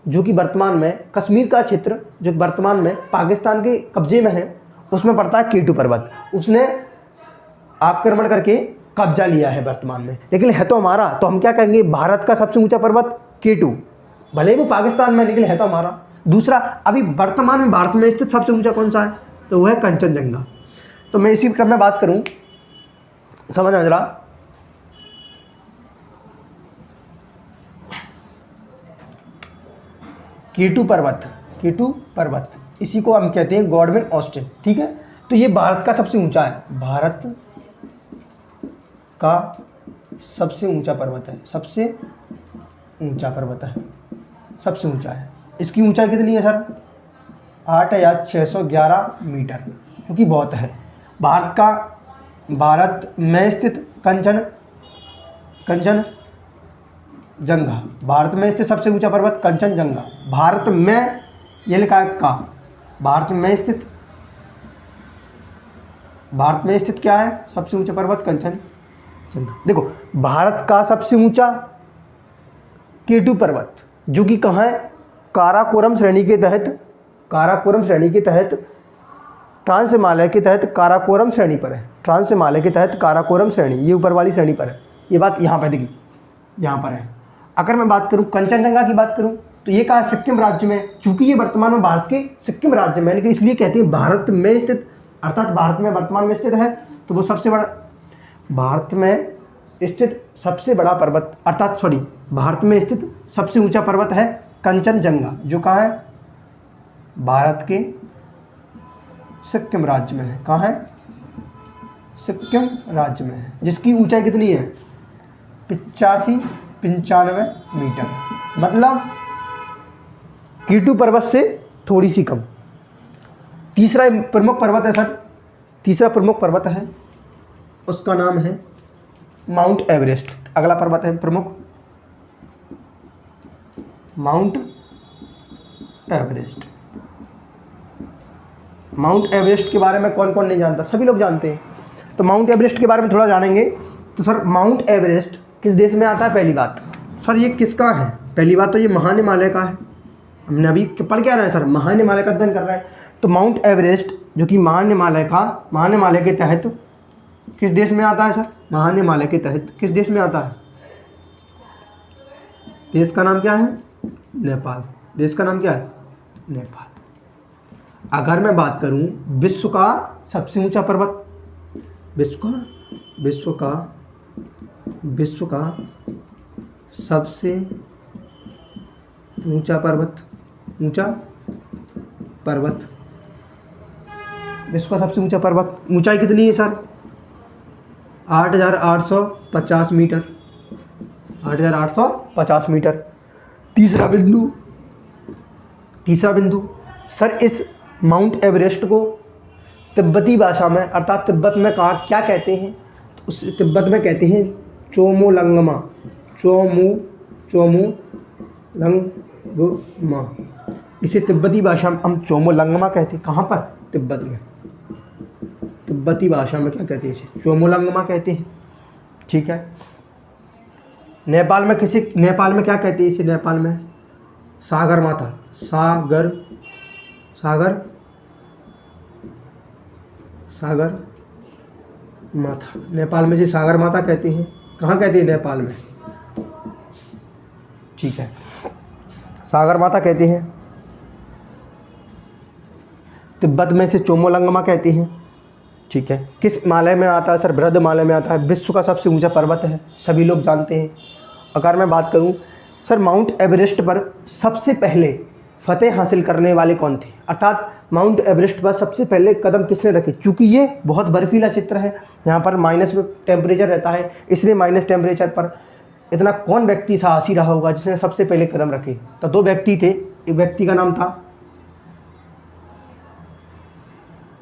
जो कि वर्तमान में कश्मीर का क्षेत्र जो वर्तमान में पाकिस्तान के कब्जे में है, उसमें पड़ता है K2 पर्वत। उसने आक्रमण करके कब्जा लिया है वर्तमान में, लेकिन है तो हमारा। तो हम क्या कहेंगे? भारत का सबसे ऊंचा पर्वत K2, भले ही वो पाकिस्तान में, लेकिन है तो हमारा। दूसरा, अभी वर्तमान में भारत में स्थित सबसे ऊंचा कौन सा है? तो वह है कंचनजंगा। तो मैं इसी क्रम में बात करूं, समझना जरा। K2 पर्वत इसी को हम कहते हैं गॉडविन ऑस्टिन, ठीक है। तो ये भारत का सबसे ऊंचा है, भारत का सबसे ऊंचा पर्वत है, सबसे ऊंचा है। इसकी ऊंचाई कितनी है सर? 8611 मीटर, क्योंकि बहुत है। भारत में स्थित कंचनजंगा, भारत में स्थित सबसे ऊंचा पर्वत कंचनजंगा। भारत में, ये लिखा है का, भारत में स्थित क्या है? सबसे ऊंचा पर्वत कंचनजंगा। देखो, भारत का सबसे ऊंचा K2 पर्वत, जो कि कहाँ है? काराकोरम श्रेणी के तहत ट्रांस हिमालय के तहत काराकोरम श्रेणी पर है। ट्रांस हिमालय के तहत काराकोरम श्रेणी, ये ऊपर वाली श्रेणी पर है। ये बात यहाँ पर देखिए, यहाँ पर है। अगर मैं बात करूँ कंचनजंगा की बात करूँ तो ये कहाँ? सिक्किम राज्य में। चूंकि ये वर्तमान में भारत के सिक्किम राज्य में, लेकिन इसलिए कहते हैं भारत में स्थित, अर्थात भारत में वर्तमान में स्थित है, तो वो सबसे बड़ा, भारत में स्थित सबसे बड़ा पर्वत, अर्थात सॉरी, भारत में स्थित सबसे ऊंचा पर्वत है कंचनजंगा, जो कहाँ है? भारत के सिक्किम राज्य में है। कहाँ है? सिक्किम राज्य में है, जिसकी ऊंचाई कितनी है? 95 मीटर, मतलब K2 पर्वत से थोड़ी सी कम। तीसरा प्रमुख पर्वत है सर, तीसरा प्रमुख पर्वत है, उसका नाम है माउंट एवरेस्ट। अगला पर्वत है प्रमुख माउंट एवरेस्ट। माउंट एवरेस्ट के बारे में कौन कौन नहीं जानता? सभी लोग जानते हैं। तो माउंट एवरेस्ट के बारे में थोड़ा जानेंगे। तो सर माउंट एवरेस्ट किस देश में आता है? पहली बात सर, ये किसका है? पहली बात तो ये महान हिमालय का है। हमने अभी पढ़ क्या रहे हैं सर? महान हिमालय का अध्ययन कर रहे हैं। तो माउंट एवरेस्ट जो कि महान हिमालय के तहत किस देश में आता है सर? महान हिमालय के तहत किस देश में आता है? देश का नाम क्या है? नेपाल। देश का नाम क्या है? नेपाल। अगर मैं बात करूं विश्व का सबसे ऊंचा पर्वत, विश्व का सबसे ऊंचा पर्वत, विश्व का सबसे ऊंचा पर्वत, ऊंचाई कितनी है सर? 8850 metre, 8850 metre. तीसरा बिंदु सर, इस माउंट एवरेस्ट को तिब्बती भाषा में अर्थात तिब्बत में कहा क्या कहते हैं, तो उस तिब्बत में कहते हैं चोमोलंगमा। चोमोलंगमा, इसे तिब्बती भाषा में हम चोमोलंगमा कहते हैं। कहाँ पर? तिब्बत में। तिब्बती भाषा में क्या कहते हैं? इसे चोमोलंगमा कहते हैं। ठीक है। नेपाल में क्या कहते हैं इसे? नेपाल में सागर माता, सागर माता, नेपाल में इसे सागर माता कहते हैं। कहाँ कहते हैं? नेपाल में। ठीक है, सागर माता कहते हैं। तिब्बत में इसे चोमोलंगमा कहते हैं। ठीक है। किस हिमालय में आता है सर? बृहद हिमालय में आता है। विश्व का सबसे ऊंचा पर्वत है, सभी लोग जानते हैं। अगर मैं बात करूं सर, माउंट एवरेस्ट पर सबसे पहले फतेह हासिल करने वाले कौन थे, अर्थात माउंट एवरेस्ट पर सबसे पहले कदम किसने रखे? चूँकि ये बहुत बर्फीला क्षेत्र है, यहाँ पर माइनस में टेम्परेचर रहता है, इसलिए माइनस टेम्परेचर पर इतना कौन व्यक्ति था हासिल रहा होगा जिसने सबसे पहले कदम रखे? तो दो व्यक्ति थे। एक व्यक्ति का नाम था,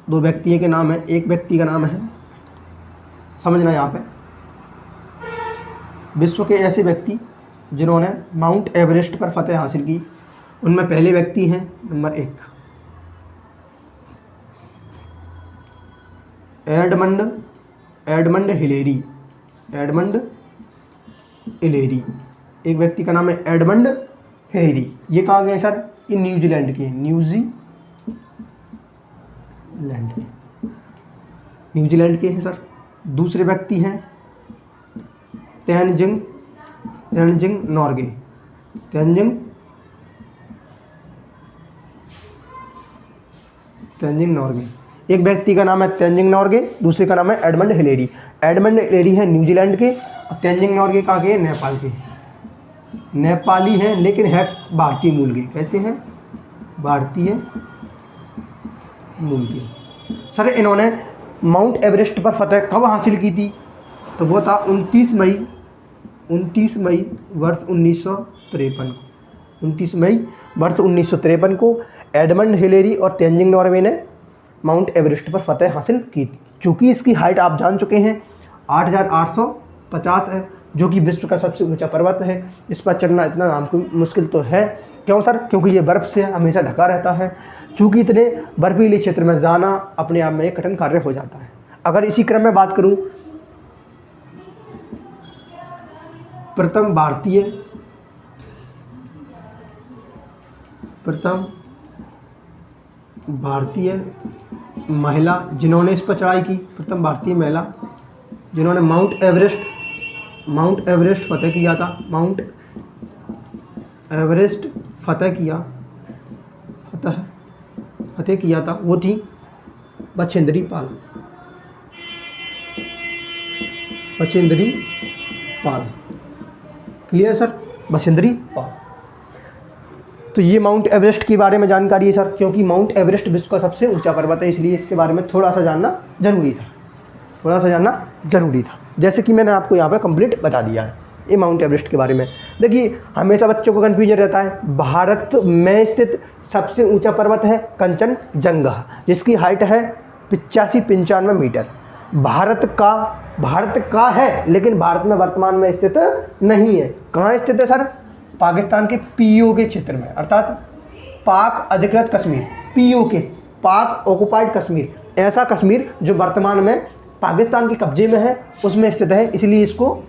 दो व्यक्ति के नाम है, एक व्यक्ति का नाम है, समझना यहाँ पे, विश्व के ऐसे व्यक्ति जिन्होंने माउंट एवरेस्ट पर फतेह हासिल की, उनमें पहले व्यक्ति हैं नंबर 1 एडमंड हिलेरी। एक व्यक्ति का नाम है एडमंड हिलेरी। ये कहाँ गए सर? ये न्यूजीलैंड के, न्यूजीलैंड के हैं सर। दूसरे व्यक्ति हैं तेनजिंग नॉर्गे। एक व्यक्ति का नाम है तेनजिंग नॉर्गे, दूसरे का नाम है एडमंड हिलेरी। एडमंड हिलेरी है न्यूजीलैंड के और तेनजिंग नॉर्गे कहाँ के? नेपाल के। नेपाली हैं लेकिन है भारतीय मूल के। कैसे हैं? भारतीय मूल के। सर, इन्होंने माउंट एवरेस्ट पर फतेह कब हासिल की थी? तो वो था 29 मई वर्ष 1953 को। 29 मई वर्ष 1953 को एडमंड हिलेरी और तेनजिंग नॉर्गे ने माउंट एवरेस्ट पर फतेह हासिल की थी। चूँकि इसकी हाइट आप जान चुके हैं 8,850 है, जो कि विश्व का सबसे ऊंचा पर्वत है। इस पर चढ़ना इतना नाम मुश्किल तो है। क्यों सर? क्योंकि ये बर्फ़ से हमेशा ढका रहता है। चूँकि इतने बर्फीले क्षेत्र में जाना अपने आप में एक कठिन कार्य हो जाता है। अगर इसी क्रम में बात करूँ, प्रथम भारतीय महिला जिन्होंने इस पर चढ़ाई की, प्रथम भारतीय महिला जिन्होंने माउंट एवरेस्ट फतेह किया था, माउंट एवरेस्ट फतेह किया था, वो थी बछेंद्री पाल। Clear sir? बछेंद्री पाल। तो ये माउंट एवरेस्ट के बारे में जानकारी है सर, क्योंकि माउंट एवरेस्ट विश्व का सबसे ऊंचा पर्वत है, इसलिए इसके बारे में थोड़ा सा जानना जरूरी था। जैसे कि मैंने आपको यहाँ पे कंप्लीट बता दिया है ये माउंट एवरेस्ट के बारे में। देखिए, हमेशा बच्चों को कन्फ्यूजन रहता है। भारत में स्थित सबसे ऊंचा पर्वत है कंचनजंगा, जिसकी हाइट है 85-95 मीटर। भारत का है, लेकिन भारत में वर्तमान में स्थित नहीं है। कहाँ स्थित है सर? पाकिस्तान के पीओ के क्षेत्र में, अर्थात पाक अधिकृत कश्मीर, पीओ के, पाक ऑक्युपाइड कश्मीर, ऐसा कश्मीर जो वर्तमान में पाकिस्तान के कब्जे में है, उसमें स्थित है। इसलिए इसको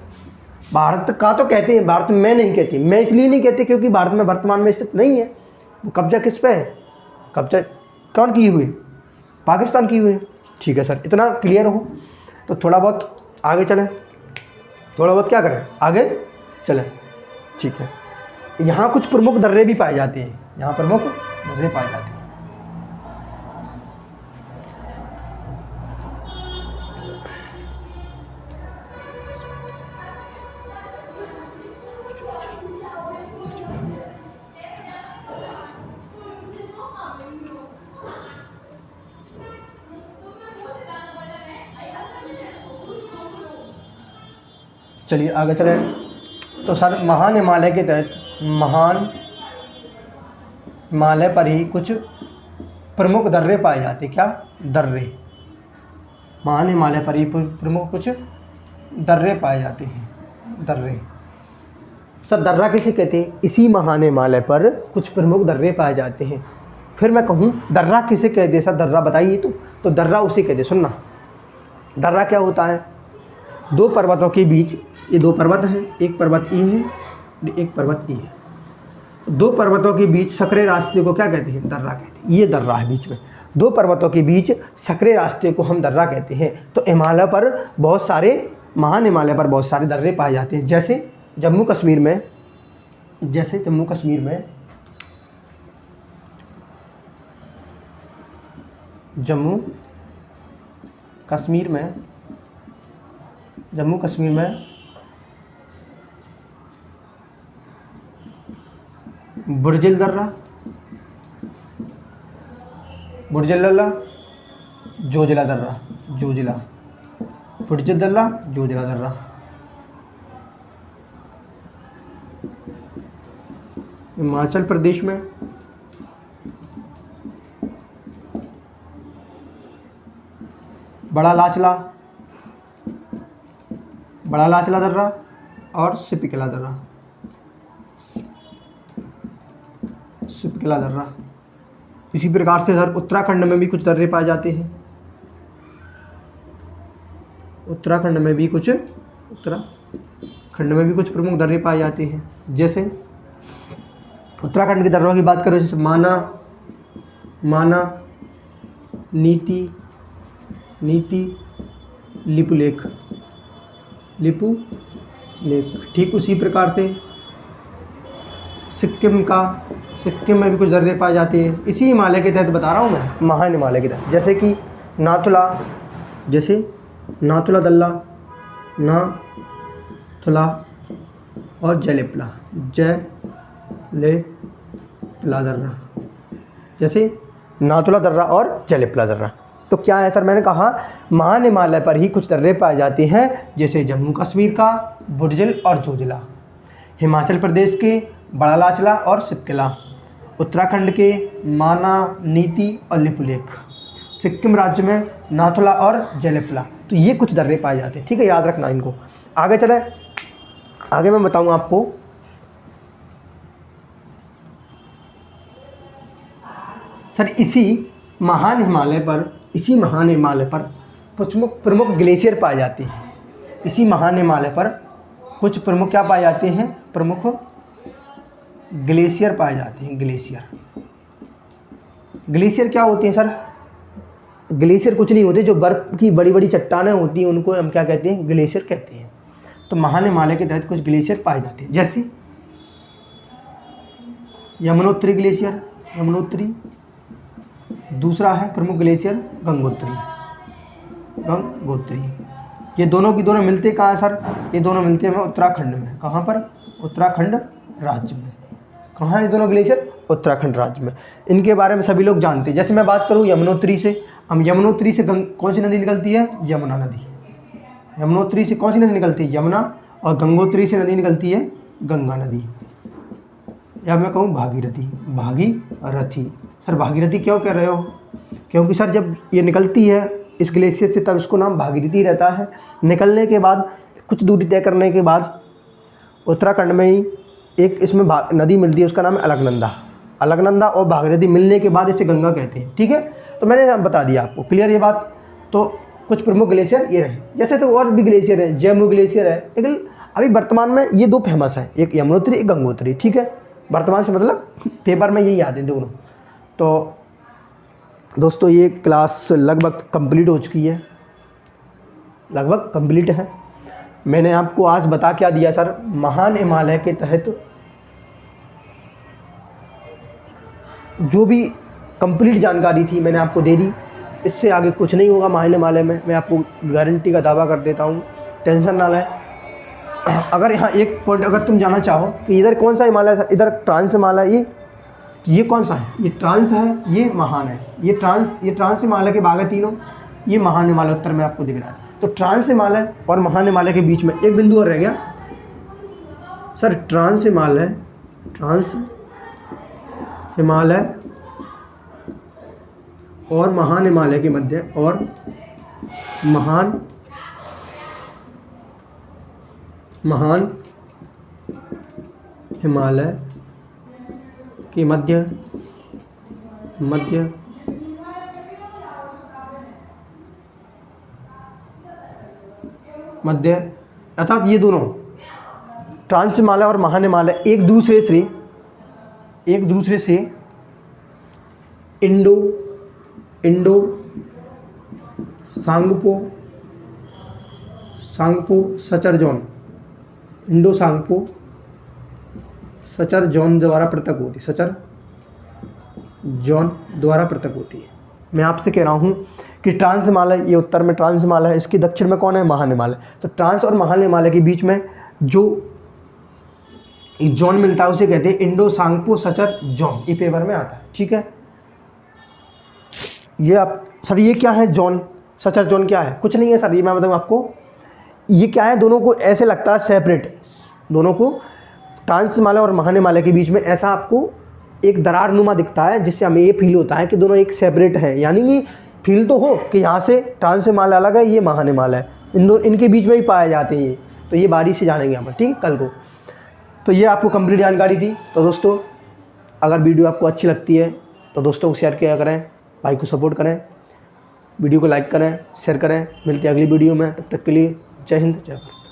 भारत का तो कहते हैं, भारत में नहीं कहते। मैं इसलिए नहीं कहते क्योंकि भारत में वर्तमान में स्थित नहीं है। वो कब्जा किस पे है? कब्जा कौन किए हुए? पाकिस्तान किए हुए। ठीक है सर, इतना क्लियर हो तो थोड़ा बहुत आगे चलें, आगे चलें। ठीक है, यहाँ कुछ प्रमुख दर्रे भी पाए जाते हैं, चलिए आगे चलें। तो सर, महान हिमालय के तहत हिमालय पर ही कुछ प्रमुख दर्रे पाए जाते हैं। क्या? दर्रे। महान हिमालय पर ही प्रमुख कुछ दर्रे पाए जाते हैं। दर्रे। सर दर्रा किसे कहते हैं? इसी महान हिमालय पर कुछ प्रमुख दर्रे पाए जाते हैं। फिर मैं कहूँ दर्रा किसे कहते हैं? सर दर्रा बताइए तो दर्रा उसे कहते हैं। सुनना, दर्रा क्या होता है? दो पर्वतों के बीच, ये दो पर्वत हैं, एक पर्वत ई है, एक पर्वत ई है, दो पर्वतों के बीच सकरे रास्ते को क्या कहते हैं? दर्रा कहते हैं। ये दर्रा है बीच में, दो पर्वतों के बीच सकरे रास्ते को हम दर्रा कहते हैं। तो हिमालय पर बहुत सारे, महान हिमालय पर बहुत सारे दर्रे पाए जाते हैं। जैसे जम्मू कश्मीर में, जम्मू कश्मीर में बुर्जिल दर्रा, बुर्जिल दर्रा, जोजिला दर्रा, बुर्जिल दर्रा, जोजिला दर्रा। हिमाचल प्रदेश में बड़ा लाचला दर्रा और सिपकिला दर्रा, इसी प्रकार से सर उत्तराखंड में भी कुछ दर्रे पाए जाते हैं। उत्तराखंड में भी कुछ प्रमुख दर्रे पाए जाते हैं। जैसे उत्तराखंड के दर्रों की बात करें, जैसे माना, नीति, लिपुलेख। ठीक उसी प्रकार से सिक्किम में भी कुछ दर्रे पाए जाते हैं। इसी हिमालय के तहत बता रहा हूँ मैं, महान हिमालय के तहत। जैसे कि नाथुला और जयलेपला दर्रा। जैसे नाथुला दर्रा और जयलेपला दर्रा। तो क्या है सर? मैंने कहा महान हिमालय पर ही कुछ दर्रे पाए जाते हैं, जैसे जम्मू कश्मीर का बुर्जिल और जोजिला, हिमाचल प्रदेश के बड़ा लाचला और सिपकिला, उत्तराखंड के माना, नीति और लिपुलेख, सिक्किम राज्य में नाथुला और जयलेपला। तो ये कुछ दर्रे पाए जाते हैं। ठीक है, याद रखना इनको। आगे चले, आगे मैं बताऊँ आपको। सर इसी महान हिमालय पर कुछ प्रमुख ग्लेशियर पाए जाते हैं। इसी महान हिमालय पर कुछ प्रमुख क्या पाए जाते हैं? प्रमुख ग्लेशियर पाए जाते हैं। ग्लेशियर क्या होते हैं सर? ग्लेशियर कुछ नहीं होते, जो बर्फ़ की बड़ी बड़ी चट्टानें होती हैं उनको हम क्या कहते हैं? ग्लेशियर कहते हैं। तो महान हिमालय के तहत कुछ ग्लेशियर पाए जाते हैं। जैसे यमुनोत्री ग्लेशियर, दूसरा है प्रमुख ग्लेशियर गंगोत्री। ये दोनों मिलते कहाँ है सर? ये दोनों मिलते हैं उत्तराखंड में। कहाँ पर? उत्तराखंड राज्य में। कहाँ है ये दोनों ग्लेशियर? उत्तराखंड राज्य में। इनके बारे में सभी लोग जानते हैं। जैसे मैं बात करूँ यमुनोत्री से, हम यमुनोत्री से कौन सी नदी निकलती है? यमुना नदी। यमुनोत्री से कौन सी नदी निकलती है? यमुना। और गंगोत्री से नदी निकलती है गंगा नदी, या मैं कहूँ भागीरथी। सर भागीरथी क्यों कह रहे हो? क्योंकि सर जब ये निकलती है इस ग्लेशियर से तब इसको नाम भागीरथी रहता है। निकलने के बाद कुछ दूरी तय करने के बाद उत्तराखंड में ही एक इसमें नदी मिलती है, उसका नाम है अलकनंदा और भागीरथी मिलने के बाद इसे गंगा कहते हैं। ठीक है, तो मैंने बता दिया आपको, क्लियर ये बात। तो कुछ प्रमुख ग्लेशियर ये रहे। जैसे तो और भी ग्लेशियर है, जम्मू ग्लेशियर है, लेकिन अभी वर्तमान में ये दो फेमस हैं, एक यमुनोत्री एक गंगोत्री। ठीक है, वर्तमान से मतलब पेपर में यही आते हैं दोनों। तो दोस्तों ये क्लास लगभग कंप्लीट हो चुकी है, लगभग कंप्लीट है। मैंने आपको आज बता क्या दिया सर? महान हिमालय के तहत जो भी कंप्लीट जानकारी थी मैंने आपको दे दी। इससे आगे कुछ नहीं होगा महान हिमालय में, मैं आपको गारंटी का दावा कर देता हूँ, टेंशन ना लें। अगर यहाँ एक पॉइंट अगर तुम जाना चाहो कि इधर कौन सा हिमालय है, इधर ट्रांस हिमालय, ये कौन सा है? ये ट्रांस है, ये महान है। ये ट्रांस हिमालय के भाग है तीनों, ये महान हिमालय उत्तर में आपको दिख रहा है। तो ट्रांस हिमालय और महान हिमालय के बीच में एक बिंदु और रह गया सर, ट्रांस हिमालय और महान हिमालय के मध्य, और महान हिमालय के मध्य अर्थात ये दोनों ट्रांस हिमालय और महान हिमालय एक दूसरे से Indo Tsangpo suture zone, Indo Tsangpo suture zone द्वारा पृथक होती, सचर जोन द्वारा पृथक होती है। मैं आपसे कह रहा हूँ कि ट्रांस हिमालय, ये उत्तर में ट्रांस हिमालय है, इसके दक्षिण में कौन है, महान हिमालय। तो ट्रांस और महान हिमालय के बीच में जो एक जोन मिलता है उसे कहते हैं इंडो सांगपो सचर जोन, ये पेपर में आता है, ठीक है। ये आप सर ये क्या है जोन, सचर जोन क्या है, कुछ नहीं है सर, ये मैं बताऊँ आपको, ये क्या है, दोनों को ऐसे लगता है सेपरेट, दोनों को ट्रांस हिमालय और महान हिमालय के बीच में ऐसा आपको एक दरार नुमा दिखता है, जिससे हमें ये फील होता है कि दोनों एक सेपरेट है, यानी कि फील तो हो कि यहाँ से ट्रांस हिमालय अलग है, ये महान हिमालय है, इनके बीच में ही पाए जाते हैं ये। तो ये बारी से जानेंगे हम, ठीक कल को। तो ये आपको कंप्लीट जानकारी थी। तो दोस्तों अगर वीडियो आपको अच्छी लगती है तो दोस्तों को शेयर किया करें, भाई को सपोर्ट करें, वीडियो को लाइक करें, शेयर करें। मिलते हैं अगली वीडियो में, तब तक के लिए जय हिंद जय भारत।